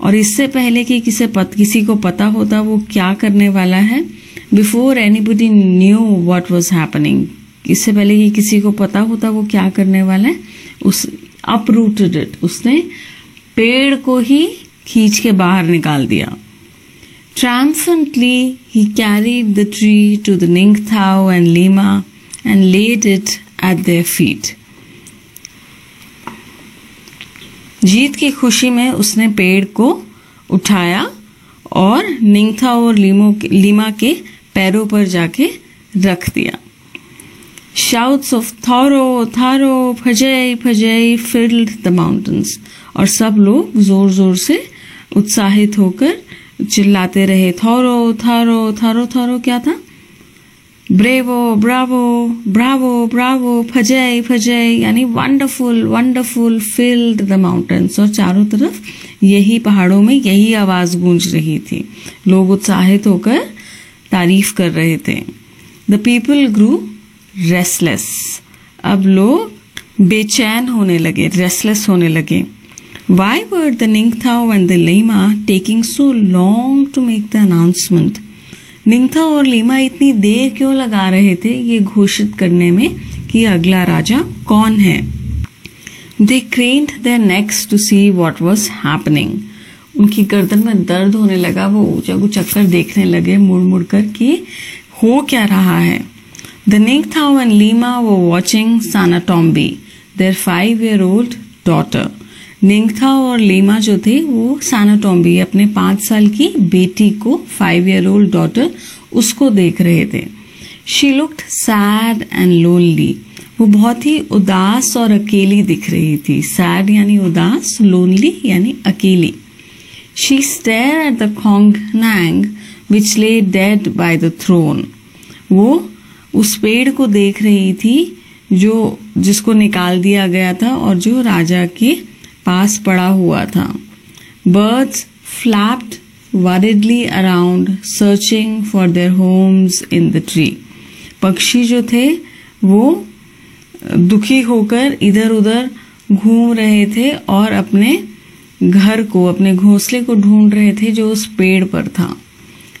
और इससे पहले कि किसी को पता होता वो क्या करने वाला है, before anybody knew what was happening, इससे पहले कि किसी को पता होता वो क्या करने वाला है, उस अपरूटेड इट, उसने पेड़ को ही खींच के बाहर निकाल दिया. Triumphantly he carried the tree to the Ningthao and Lima and laid it at their feet. जीत की खुशी में उसने पेड़ को उठाया और निंगथाओ और लीमा के पैरों पर जाके रख दिया. Shouts of Tharo, Tharo, Phajay, Phajay filled the mountains. और सब लोग जोर जोर से उत्साहित होकर चिल्लाते रहे. थौरो थारो थारो थारो क्या था? ब्रेवो ब्रावो ब्रावो ब्रावो, फजय फजय यानी wonderful wonderful filled the mountains. और चारों तरफ यही पहाड़ों में यही आवाज गूंज रही थी. लोग उत्साहित होकर तारीफ कर रहे थे. The people grew restless. अब लोग बेचैन होने लगे, रेस्टलेस होने लगे. Why were the Ningthao and the Lima taking so long to make the announcement? निंगथाओ और लीमा इतनी देर क्यों लगा रहे थे ये घोषित करने में कि अगला राजा कौन है? They craned their necks to see what was happening. उनकी गर्दन में दर्द होने लगा, वो ऊंचा चक्कर देखने लगे मुड़ मुड़ कर कि हो क्या रहा है. The Ningthao and Lima were watching Sanatombi, their 5-year-old daughter. निंगथाओ और लीमा जो थे वो सानाटोम्बी, अपने 5 साल की बेटी को, 5-year-old daughter, उसको देख रहे थे. She looked sad and lonely. वो बहुत ही उदास और अकेली दिख रही थी. Sad यानी उदास, lonely यानी अकेली. She stared at the Kongnang which lay dead by the throne. वो उस पेड़ को देख रही थी जिसको निकाल दिया गया था और जो राजा के पास पड़ा हुआ था. Birds flapped worriedly around, searching for their homes in the tree. पक्षी जो थे वो दुखी होकर इधर उधर घूम रहे थे और अपने घर को, अपने घोंसले को ढूंढ रहे थे जो उस पेड़ पर था.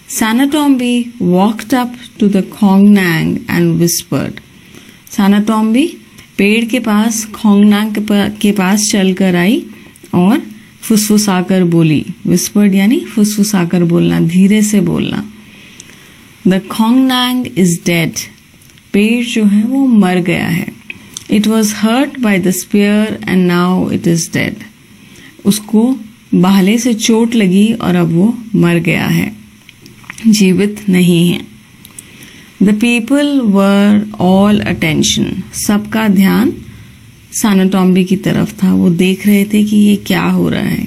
Sanatombi walked up to the Khongnang and whispered. Sanatombi पेड़ के पास, खोंगनांग के पास चलकर आई और फुसफुसाकर बोली. Whispered यानी फुसफुसाकर बोलना, धीरे से बोलना. The Khongnang is dead. पेड़ जो है वो मर गया है. It was hurt by the spear and now it is dead. उसको भाले से चोट लगी और अब वो मर गया है, जीवित नहीं है. The people were all attention. सबका ध्यान सानाटोम्बी की तरफ था. वो देख रहे थे कि ये क्या हो रहा है.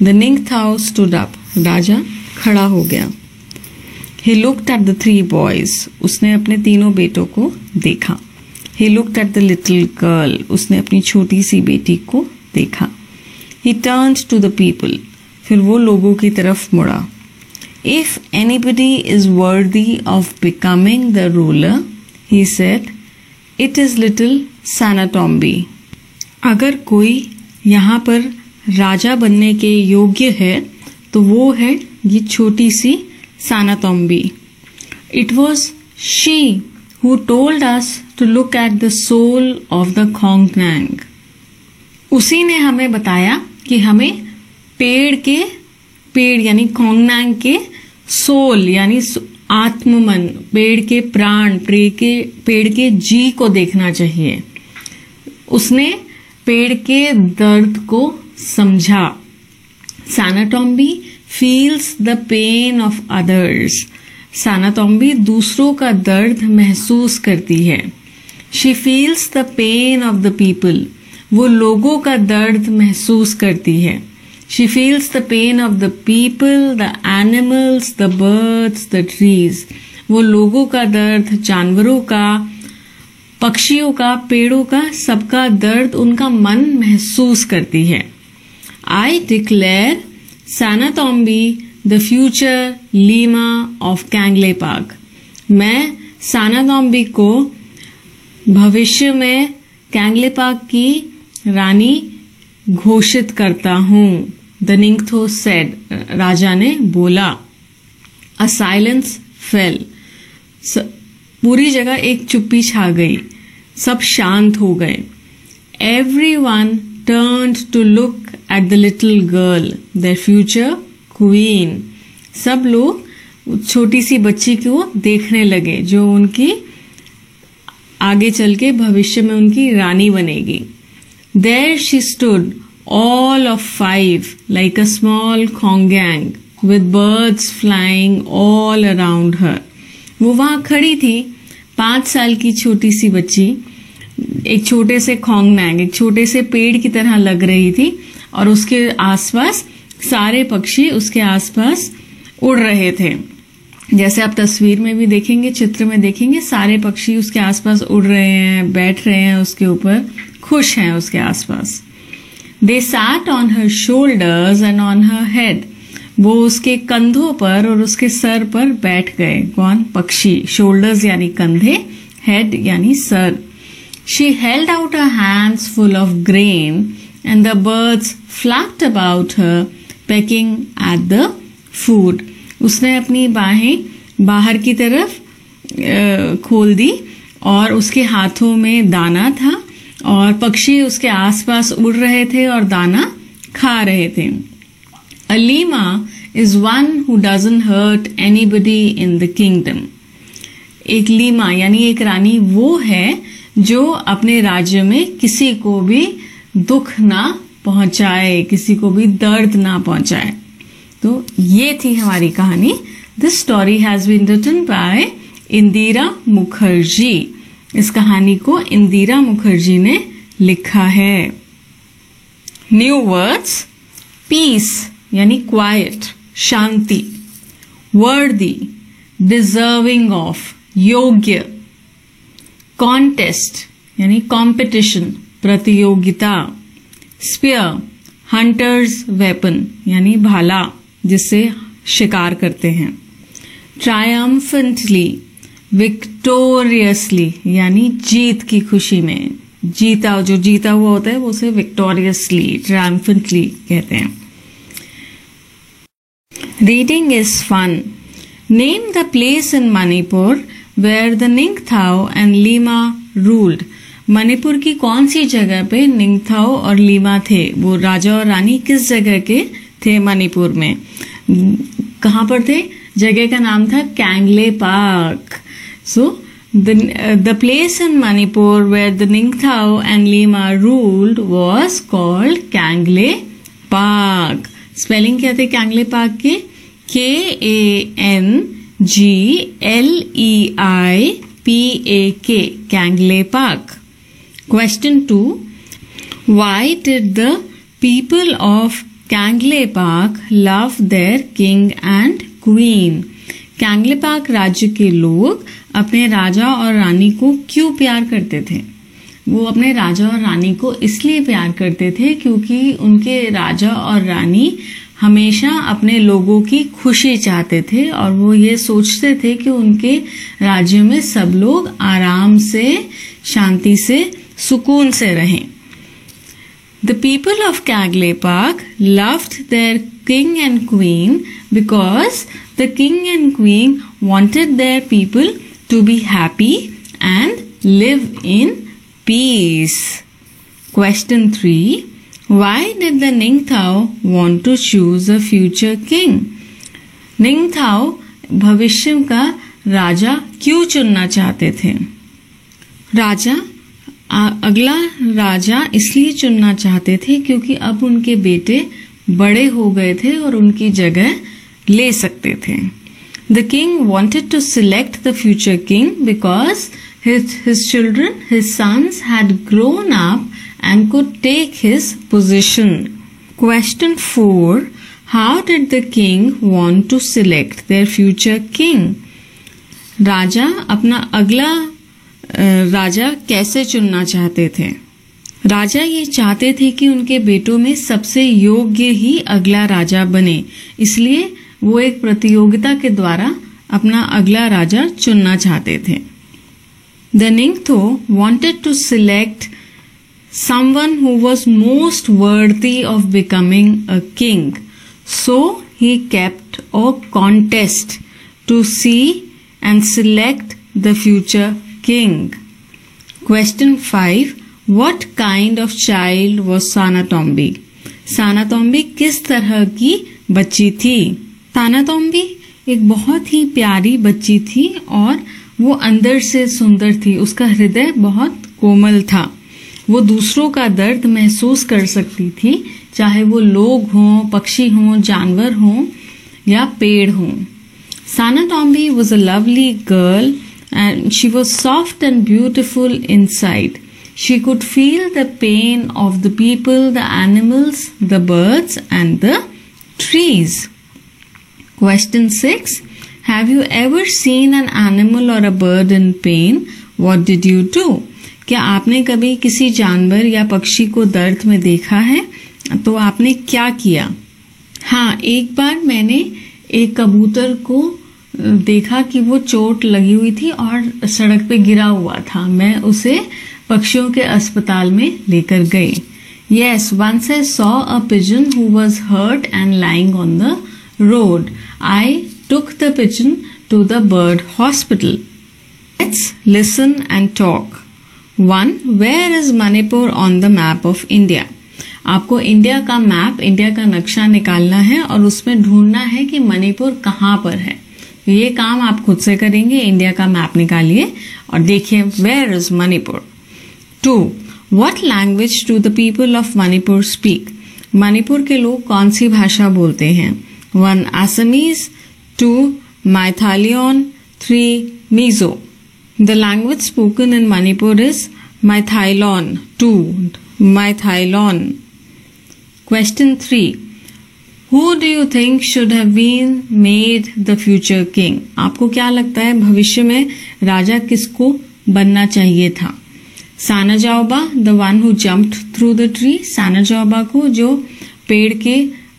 The Ningthao stood up. राजा खड़ा हो गया. He looked at the 3 boys. उसने अपने तीनों बेटों को देखा. He looked at the little girl. उसने अपनी छोटी सी बेटी को देखा. He turned to the people. फिर वो लोगों की तरफ मुड़ा. If anybody is worthy of becoming the ruler, he said, it is little Sanatombi. अगर कोई यहाँ पर राजा बनने के योग्य है तो वो है ये छोटी सी Sanatombi. It was she who told us to look at the soul of the Khongnang. उसी ने हमें बताया कि हमें पेड़ यानी खोंगनांग के सोल यानी आत्ममन, पेड़ के प्राण, पेड़ के जी को देखना चाहिए. उसने पेड़ के दर्द को समझा. Sanatombi feels the pain of others. Sanatombi दूसरों का दर्द महसूस करती है. She feels the pain of the people. वो लोगों का दर्द महसूस करती है. She feels the pain of the people, the animals, the birds, the trees. वो लोगों का दर्द, जानवरों का, पक्षियों का, पेड़ों का, सबका दर्द उनका मन महसूस करती है. I declare Sanatombi the future Lima of Kangleipak. मैं Sanatombi को भविष्य में कैंगलेपाक की रानी घोषित करता हूँ. The Ningtho said. राजा ने बोला. A silence fell. पूरी जगह एक चुप्पी छा गई. सब शांत हो गए. Everyone turned to look at the little girl, their future queen. सब लोग छोटी सी बच्ची को देखने लगे जो उनकी आगे चल के भविष्य में उनकी रानी बनेगी. There she stood, all of 5, like a small Khongnang, with birds flying all around her. वो वहां खड़ी थी, 5 साल की छोटी सी बच्ची, एक छोटे से खोंगनांग, एक छोटे से पेड़ की तरह लग रही थी और उसके आसपास सारे पक्षी उसके आसपास उड़ रहे थे. जैसे आप तस्वीर में भी देखेंगे, चित्र में देखेंगे, सारे पक्षी उसके आसपास उड़ रहे हैं, बैठ रहे हैं उसके ऊपर, खुश हैं उसके आसपास. They sat on her shoulders and on her head. वो उसके कंधों पर और उसके सर पर बैठ गए. कौन? पक्षी. शोल्डर्स यानी कंधे, हेड यानी sir. She held out her hands full of grain and the birds flapped about her, pecking at the food. उसने अपनी बाहें बाहर की तरफ खोल दी और उसके हाथों में दाना था और पक्षी उसके आसपास उड़ रहे थे और दाना खा रहे थे. A lima is one who doesn't hurt anybody in the kingdom. एक लीमा यानी एक रानी वो है जो अपने राज्य में किसी को भी दुख ना पहुंचाए, किसी को भी दर्द ना पहुंचाए. तो ये थी हमारी कहानी. This story has been written by Indira Mukherjee. इस कहानी को इंदिरा मुखर्जी ने लिखा है. New words. पीस यानी क्वाइट, शांति. वर्दी, डिजर्विंग ऑफ, योग्य. कॉन्टेस्ट यानी कॉम्पिटिशन, प्रतियोगिता. स्पीयर, हंटर्स वेपन यानी भाला जिससे शिकार करते हैं. ट्रायम्फेंटली, विक्टोरियसली यानी जीत की खुशी में, जो जीता हुआ होता है वो उसे विक्टोरियसली, ट्रायम्फेंटली कहते हैं। Reading is fun. Name the place in Manipur where the Ningthou and Leima ruled. Manipur की कौन सी जगह पे निंगथाओ और लीमा थे? वो राजा और रानी किस जगह के थे मणिपुर में? कहाँ पर थे? जगह का नाम था Kangleipak. So the place in Manipur where the Ningthao and Lima ruled was called Kangle Park. Spelling क्या थे कैंगले पार्क के? KANGLEIPAK, Kangleipak. Question 2. Why did the people of Kangle Park love their king and queen? Kangleipak राज्य के लोग अपने राजा और रानी को क्यों प्यार करते थे? वो अपने राजा और रानी को इसलिए प्यार करते थे क्योंकि उनके राजा और रानी हमेशा अपने लोगों की खुशी चाहते थे और वो ये सोचते थे कि उनके राज्य में सब लोग आराम से, शांति से, सुकून से रहें। The people of Kangle Park loved their king and queen because the king and queen wanted their people to be happy and live in peace. Question 3. Why did the Ningthao want to choose a future king? Ningthao भविष्य का राजा क्यों चुनना चाहते थे? अगला राजा इसलिए चुनना चाहते थे क्योंकि अब उनके बेटे बड़े हो गए थे और उनकी जगह ले सकते थे। The king wanted to select the future king because his children, his sons had grown up and could take his position. Question 4. How did the king want to select their future king? राजा अपना अगला राजा कैसे चुनना चाहते थे? राजा ये चाहते थे कि उनके बेटों में सबसे योग्य ही अगला राजा बने, इसलिए वो एक प्रतियोगिता के द्वारा अपना अगला राजा चुनना चाहते थे। The Ningtho wanted to select someone who was most worthy of becoming a king, so he kept a contest to see and select the future king. Question 5. What kind of child was Sanatombi? सानातोम्बी किस तरह की बच्ची थी? सानातोम्बी एक बहुत ही प्यारी बच्ची थी और वो अंदर से सुंदर थी। उसका हृदय बहुत कोमल था। वो दूसरों का दर्द महसूस कर सकती थी, चाहे वो लोग हों, पक्षी हों, जानवर हों या पेड़ हों। Sanatombi was a lovely girl and she was soft and beautiful inside. She could feel the pain of the people, the animals, the birds and the trees. Question 6. Have you ever seen an animal or a bird in pain? What did you do? क्या आपने कभी किसी जानवर या पक्षी को दर्द में देखा है? तो आपने क्या किया? हाँ, एक बार मैंने एक कबूतर को देखा कि वो चोट लगी हुई थी और सड़क पे गिरा हुआ था। मैं उसे पक्षियों के अस्पताल में लेकर गई। Yes, once I saw a pigeon who was hurt and lying on the road. I took the pigeon to the bird hospital. Let's listen and talk. 1. Where is Manipur on the map of India? आपको इंडिया का मैप, इंडिया का नक्शा निकालना है और उसमें ढूंढना है कि मणिपुर कहाँ पर है। ये काम आप खुद से करेंगे। इंडिया का मैप निकालिए और देखिए where is Manipur. 2. What language do the people of Manipur speak? Manipur के लोग कौन सी भाषा बोलते हैं? 1. Assamese, 2. Maithilion, 3. Mizo. The language spoken in Manipur is Maithilon. 2. Maithilon. Question 3. Who do you think should have been made the future king? आपको क्या लगता है भविष्य में राजा किसको बनना चाहिए था? Sanajaoba, the one who jumped through the tree. Sanajaoba को जो पेड़ के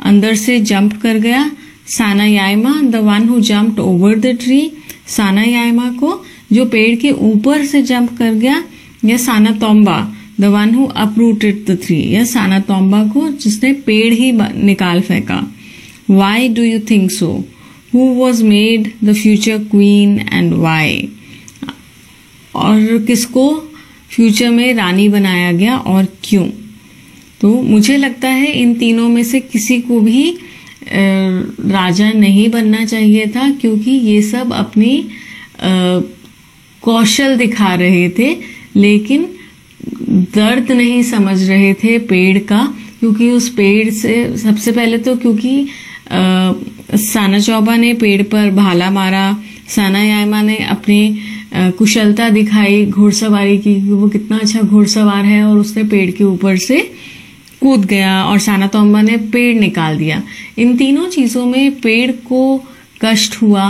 अंदर से जंप कर गया। सानायामा, the one who jumped over the tree. सानायामा को जो पेड़ के ऊपर से जंप कर गया, या Sanatomba the one who uprooted the tree, या सानातोम्बा को जिसने पेड़ ही निकाल फेंका. Why do you think so? Who was made the future queen and why? और किसको फ्यूचर में रानी बनाया गया और क्यों? तो मुझे लगता है इन तीनों में से किसी को भी राजा नहीं बनना चाहिए था, क्योंकि ये सब अपनी कौशल दिखा रहे थे, लेकिन दर्द नहीं समझ रहे थे पेड़ का. क्योंकि उस पेड़ से सबसे पहले तो क्योंकि साना चौबा ने पेड़ पर भाला मारा, साना यायमा ने अपनी कुशलता दिखाई घुड़सवारी की, वो कितना अच्छा घुड़सवार है, और उसने पेड़ के ऊपर से कूद गया, और सानातोम्बा ने पेड़ निकाल दिया. इन तीनों चीजों में पेड़ को कष्ट हुआ,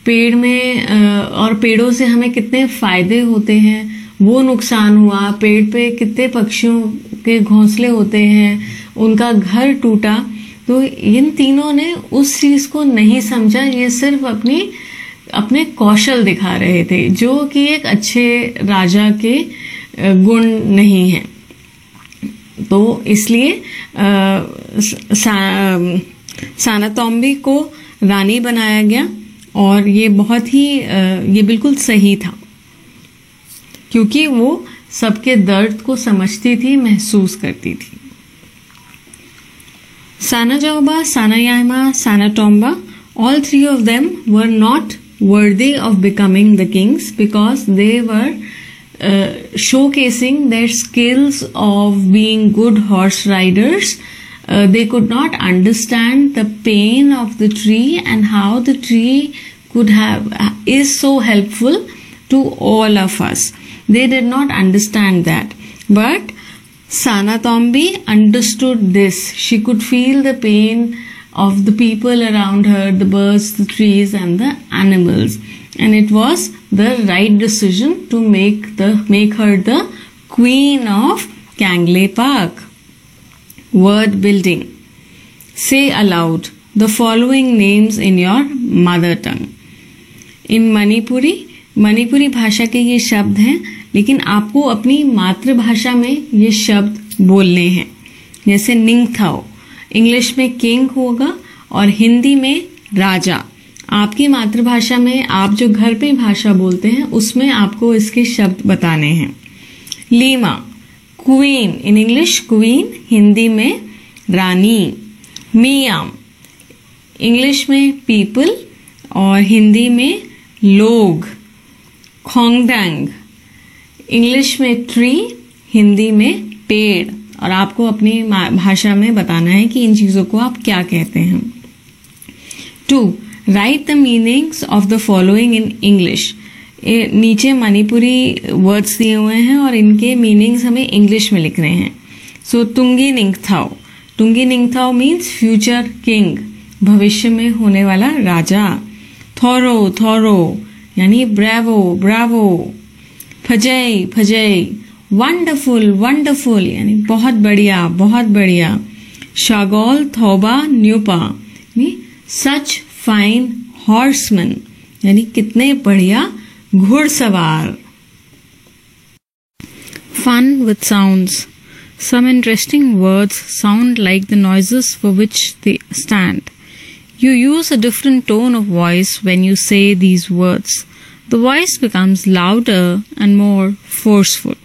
पेड़ में और पेड़ों से हमें कितने फायदे होते हैं वो नुकसान हुआ, पेड़ पे कितने पक्षियों के घोंसले होते हैं, उनका घर टूटा. तो इन तीनों ने उस चीज को नहीं समझा, ये सिर्फ अपने कौशल दिखा रहे थे, जो कि एक अच्छे राजा के गुण नहीं है. तो इसलिए सानातोम्बी को रानी बनाया गया, और ये बहुत ही ये बिल्कुल सही था, क्योंकि वो सबके दर्द को समझती थी, महसूस करती थी. साना चौबा, साना यायमा, सानातोम्बा, all three of them were not worthy of becoming the kings, because they were showcasing their skills of being good horse riders. They could not understand the pain of the tree and how the tree is so helpful to all of us. They did not understand that. But Sanatombi understood this. She could feel the pain of the people around her, the birds, the trees, and the animals. And it was the right decision to make her the queen of Kangley Park. Word building. Say aloud the following names in your mother tongue. In Manipuri भाषा के ये शब्द हैं, लेकिन आपको अपनी मातृभाषा में ये शब्द बोलने हैं. जैसे निंगथाओ इंग्लिश में किंग होगा, और हिंदी में राजा. आपकी मातृभाषा में आप जो घर पे भाषा बोलते हैं उसमें आपको इसके शब्द बताने हैं. Lima queen, in English queen, Hindi में रानी. मियाम इंग्लिश में पीपल और हिंदी में लोग. खोंगडांग इंग्लिश में ट्री, हिंदी में पेड़. और आपको अपनी भाषा में बताना है कि इन चीजों को आप क्या कहते हैं. 2. Right the meanings of the following in English. नीचे मणिपुरी वर्ड्स दिए हुए हैं और इनके मीनिंग्स हमें इंग्लिश में लिख रहे हैं. सो टुंगी निंगथाओ मीन्स फ्यूचर किंग, भविष्य में होने वाला राजा. थोरो यानी ब्रावो. फजय वंडरफुल यानी बहुत बढ़िया. शागोल थोबा न्यूपा यानी सच फाइन हॉर्समैन, यानी कितने बढ़िया घुड़सवार. Fun with sounds. Some interesting words sound like the noises for which they stand. You use a different tone of voice when you say these words. The voice becomes louder and more forceful.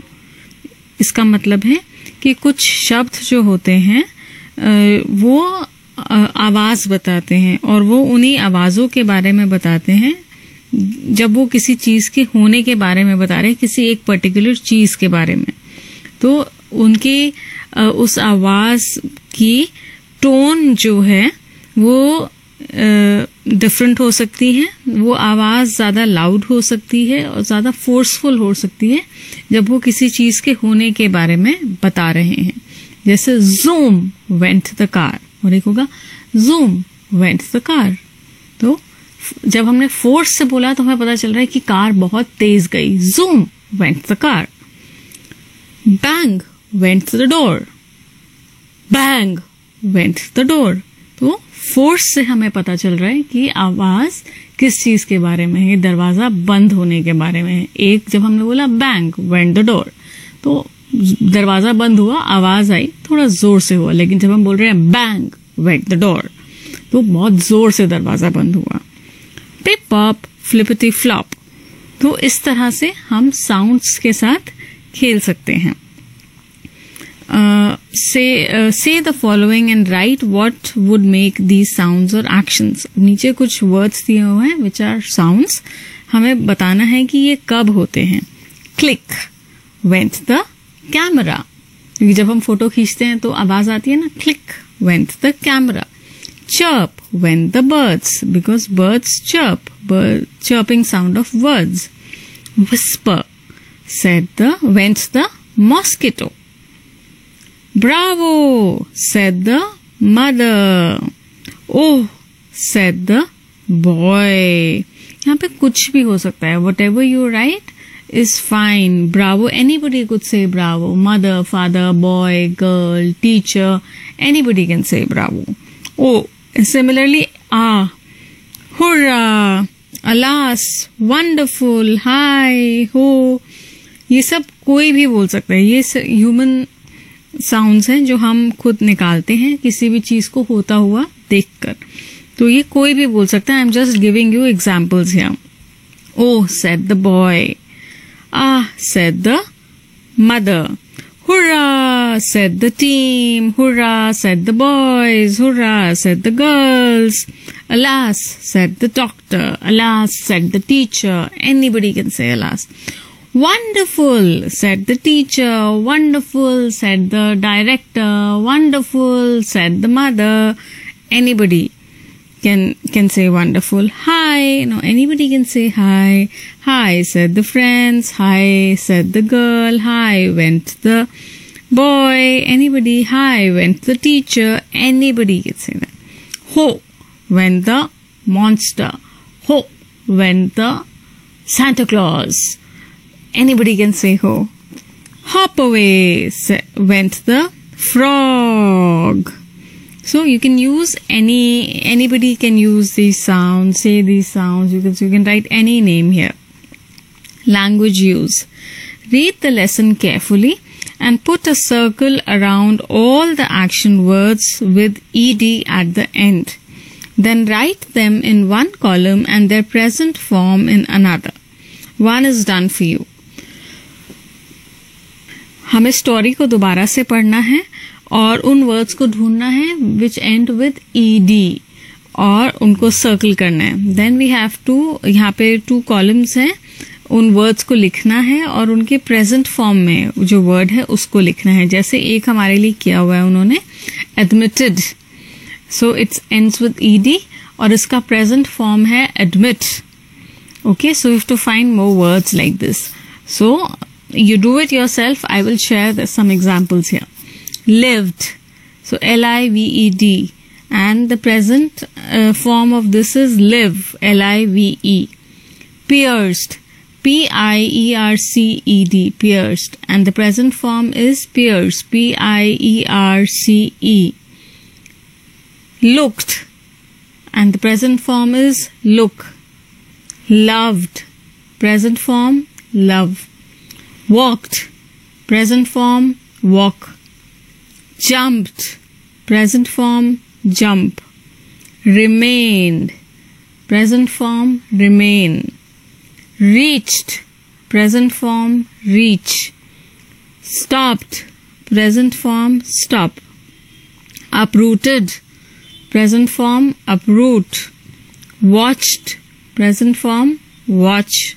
इसका मतलब है कि कुछ शब्द जो होते हैं वो आवाज बताते हैं, और वो उन्हीं आवाजों के बारे में बताते हैं जब वो किसी चीज के होने के बारे में बता रहे हैं, किसी एक पर्टिकुलर चीज के बारे में. तो उनकी उस आवाज की टोन जो है वो डिफरेंट हो सकती है. वो आवाज ज्यादा लाउड हो सकती है और ज्यादा फोर्सफुल हो सकती है जब वो किसी चीज के होने के बारे में बता रहे हैं. जैसे जूम वेंट द कार, और एक होगा जूम वेंट द कार. तो जब हमने फोर्स से बोला तो हमें पता चल रहा है कि कार बहुत तेज गई. Zoom went the car. Bang went the door. Bang went the door. तो फोर्स से हमें पता चल रहा है कि आवाज किस चीज के बारे में है, दरवाजा बंद होने के बारे में है। एक जब हमने बोला बैंग वेंट द डोर, तो दरवाजा बंद हुआ, आवाज आई, थोड़ा जोर से हुआ। लेकिन जब हम बोल रहे हैं बैंग वेंट द डोर, तो बहुत जोर से दरवाजा बंद हुआ। पिप पॉप फ्लिपिटी फ्लॉप, तो इस तरह से हम साउंड्स के साथ खेल सकते हैं। Say the following and write what would make these sounds or actions. नीचे कुछ words दिए हुए हैं which are sounds. हमें बताना है कि ये कब होते हैं। Click went the camera, क्योंकि जब हम फोटो खींचते हैं तो आवाज आती है ना, click went the camera. Chirp went the birds, because birds chirp, chirping sound of birds. Whisper went the mosquito. Bravo, said the mother. Oh, said the boy. यहाँ पे कुछ भी हो सकता है. Whatever you write is fine. Bravo. Anybody could say bravo. Mother, father, boy, girl, teacher. Anybody can say bravo. Oh, similarly, hurrah, alas, wonderful, hi, ho. ये सब कोई भी बोल सकता है. ये ह्यूमन साउंड्स हैं जो हम खुद निकालते हैं किसी भी चीज को होता हुआ देखकर. तो ये कोई भी बोल सकता है. I am just giving you examples here. Oh said the boy. Said the mother. Hurrah, said the team. Hurrah, said the boys. Hurrah, said the girls. Alas, said the doctor. Alas, said the teacher. Anybody can say alas. Wonderful, said the teacher. Wonderful, said the director. Wonderful, said the mother. Anybody can say wonderful. Hi, no, anybody can say hi. Hi, said the friends. Hi, said the girl. Hi, went the boy. Anybody. Hi, went the teacher. Anybody can say that. Ho, went the monster. Ho, went the Santa Claus. Anybody can say ho. Hop away, went the frog. So you can use anybody can use these sounds, say these sounds. You can write any name here. Language use. Read the lesson carefully and put a circle around all the action words with ed at the end. Then write them in one column and their present form in another. One is done for you. हमें स्टोरी को दोबारा से पढ़ना है और उन वर्ड्स को ढूंढना है विच एंड विद ईडी और उनको सर्कल करना है. देन वी हैव टू, यहाँ पे 2 कॉलम्स हैं, उन वर्ड्स को लिखना है और उनके प्रेजेंट फॉर्म में जो वर्ड है उसको लिखना है. जैसे एक हमारे लिए किया हुआ है उन्होंने, admitted. So it's ends with ED और इसका प्रेजेंट फॉर्म है admit. Okay, so you have to find more words like this. So you do it yourself. I will share some examples here. Lived, so lived, and the present form of this is live, live. Pierced, pierced, pierced, and the present form is pierce, pierce. Looked, and the present form is look. Loved, present form love. Walked, present form walk. Jumped, present form jump. Remained, present form remain. Reached, present form reach. Stopped, present form stop. Uprooted, present form uproot. Watched, present form watch.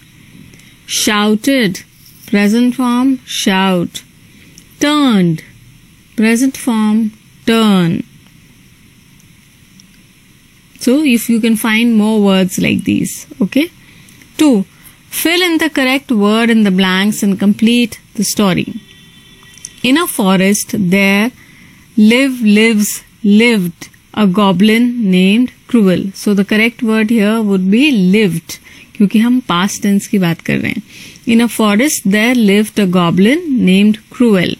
Shouted, present form shout. Turned, present form turn. So if you can find more words like these. Okay. 2. Fill in the correct word in the blanks and complete the story. In a forest there lived a goblin named Cruel. So the correct word here would be lived, क्योंकि हम past tense की बात कर रहे हैं. In a forest there lived a goblin named Cruel.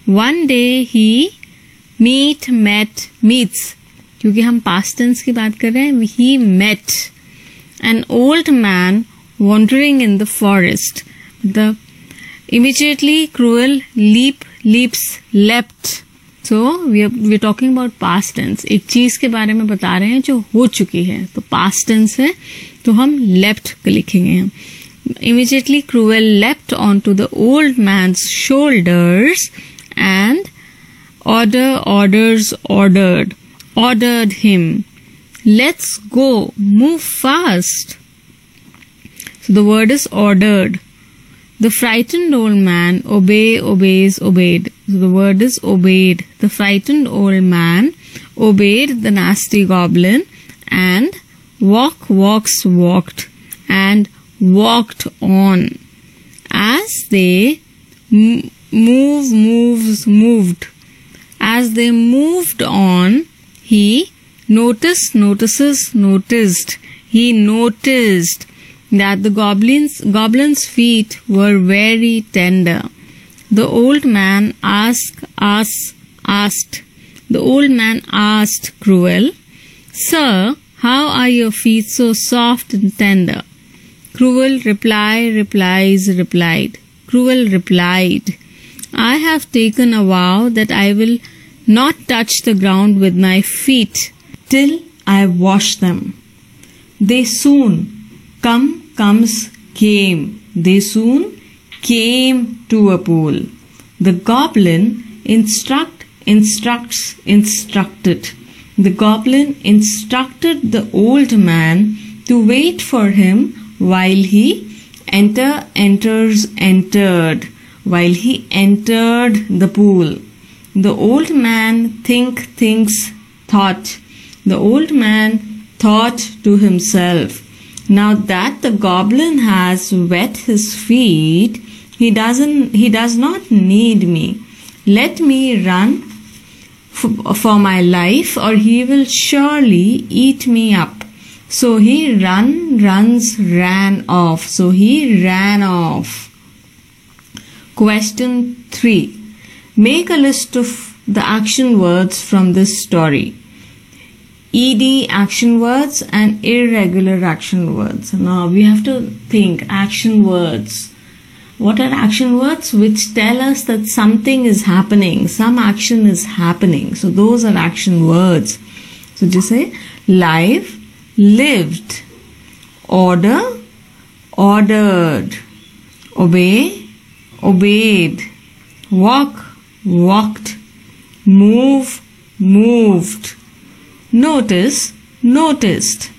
One day he meets क्योंकि हम पास्ट टेंस की बात कर रहे हैं. He met an old man wandering in the forest. The immediately cruel leaps, leapt. So we're talking about past tense. एक चीज के बारे में बता रहे हैं जो हो चुकी है, तो past tense है, तो हम leapt लिखेंगे. Immediately cruel leapt onto the old man's shoulders and ordered him, let's go, move fast. So the word is ordered. The frightened old man obeyed. So the word is obeyed. The frightened old man obeyed the nasty goblin and walked and walked on. As they moved. As they moved on, he noticed that the goblin's feet were very tender. The old man asked Cruel, "Sir, how are your feet so soft and tender?" Cruel replied, "I have taken a vow that I will not touch the ground with my feet till I wash them. They soon came to a pool. The goblin instructed. The goblin instructed the old man to wait for him while he entered the pool. The old man thought to himself, now that the goblin has wet his feet, he does not need me. Let me run for my life, or he will surely eat me up. So he ran off. Question 3. Make a list of the action words from this story. ED action words and irregular action words. Now we have to think action words. What are action words? Which tell us that something is happening, some action is happening. So those are action words. So just say live, lived, order, ordered, obey, obeyed, walk, walked, move, moved, notice, noticed,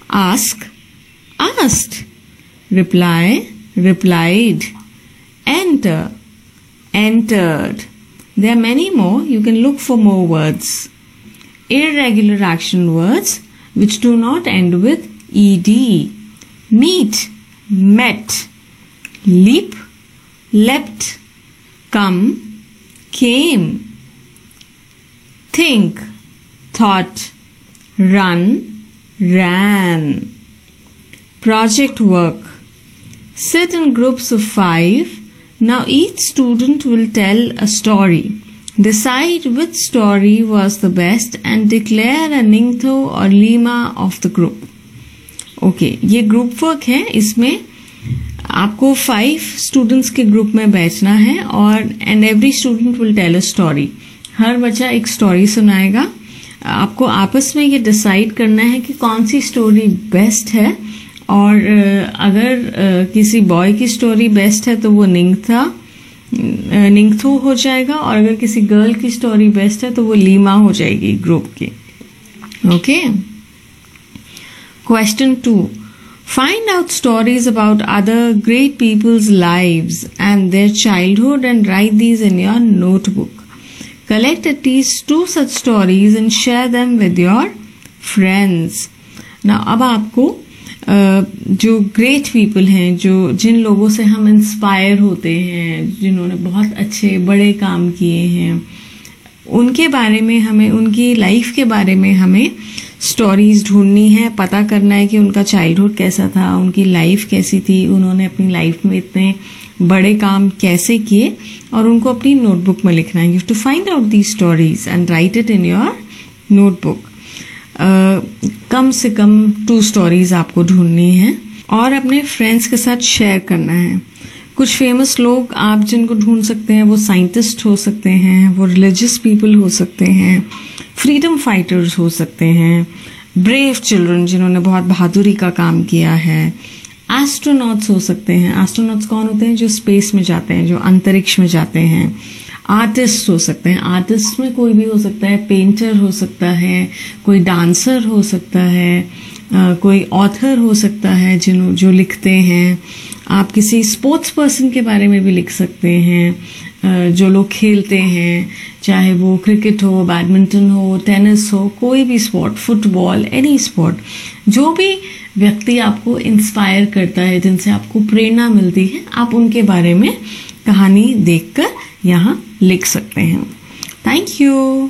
ask, asked, reply, replied, enter, entered. There are many more. You can look for more words. Irregular action words which do not end with ed. Meet, met, leap, leapt, come, came, think, thought, run, ran. Project work. Sit in groups of 5. Now each student will tell a story. Decide which story was the best and declare a Ningtho or Lima of the group. Okay, ये ग्रुप वर्क है. इसमें आपको 5 स्टूडेंट्स के ग्रुप में बैठना है और and every student will tell a story. हर बच्चा एक स्टोरी सुनाएगा. आपको आपस में ये डिसाइड करना है कि कौन सी स्टोरी बेस्ट है. और अगर किसी बॉय की स्टोरी बेस्ट है तो वो निंगथो हो जाएगा, और अगर किसी गर्ल की स्टोरी बेस्ट है तो वो लीमा हो जाएगी ग्रुप की. Okay. Question 2. Find out stories about other great people's lives and their childhood and write these in your notebook. Collect at least 2 such stories and share them with your friends. Now, अब आपको जो ग्रेट पीपल हैं, जिन लोगों से हम इंस्पायर होते हैं, जिन्होंने बहुत अच्छे बड़े काम किए हैं, उनके बारे में हमें, उनकी लाइफ के बारे में हमें स्टोरीज ढूंढनी है. पता करना है कि उनका चाइल्डहुड कैसा था, उनकी लाइफ कैसी थी, उन्होंने अपनी लाइफ में इतने बड़े काम कैसे किए, और उनको अपनी नोटबुक में लिखना है. You have to find out these stories and write it in your notebook. कम से कम 2 स्टोरीज आपको ढूंढनी है और अपने फ्रेंड्स के साथ शेयर करना है। कुछ फेमस लोग आप जिनको ढूंढ सकते हैं वो साइंटिस्ट हो सकते हैं, वो रिलीजियस पीपल हो सकते हैं, फ्रीडम फाइटर्स हो सकते हैं, ब्रेव चिल्ड्रन जिन्होंने बहुत बहादुरी का काम किया है, एस्ट्रोनॉट्स हो सकते हैं। एस्ट्रोनॉट्स कौन होते हैं? जो स्पेस में जाते हैं, जो अंतरिक्ष में जाते हैं। आर्टिस्ट हो सकते हैं, आर्टिस्ट में कोई भी हो सकता है, पेंटर हो सकता है, कोई डांसर हो सकता है, कोई ऑथर हो सकता है जो लिखते हैं। आप किसी स्पोर्ट्स पर्सन के बारे में भी लिख सकते हैं, जो लोग खेलते हैं, चाहे वो क्रिकेट हो, बैडमिंटन हो, टेनिस हो, कोई भी स्पोर्ट, फुटबॉल, एनी स्पोर्ट। जो भी व्यक्ति आपको इंस्पायर करता है, जिनसे आपको प्रेरणा मिलती है, आप उनके बारे में कहानी देखकर यहाँ लिख सकते हैं। Thank you.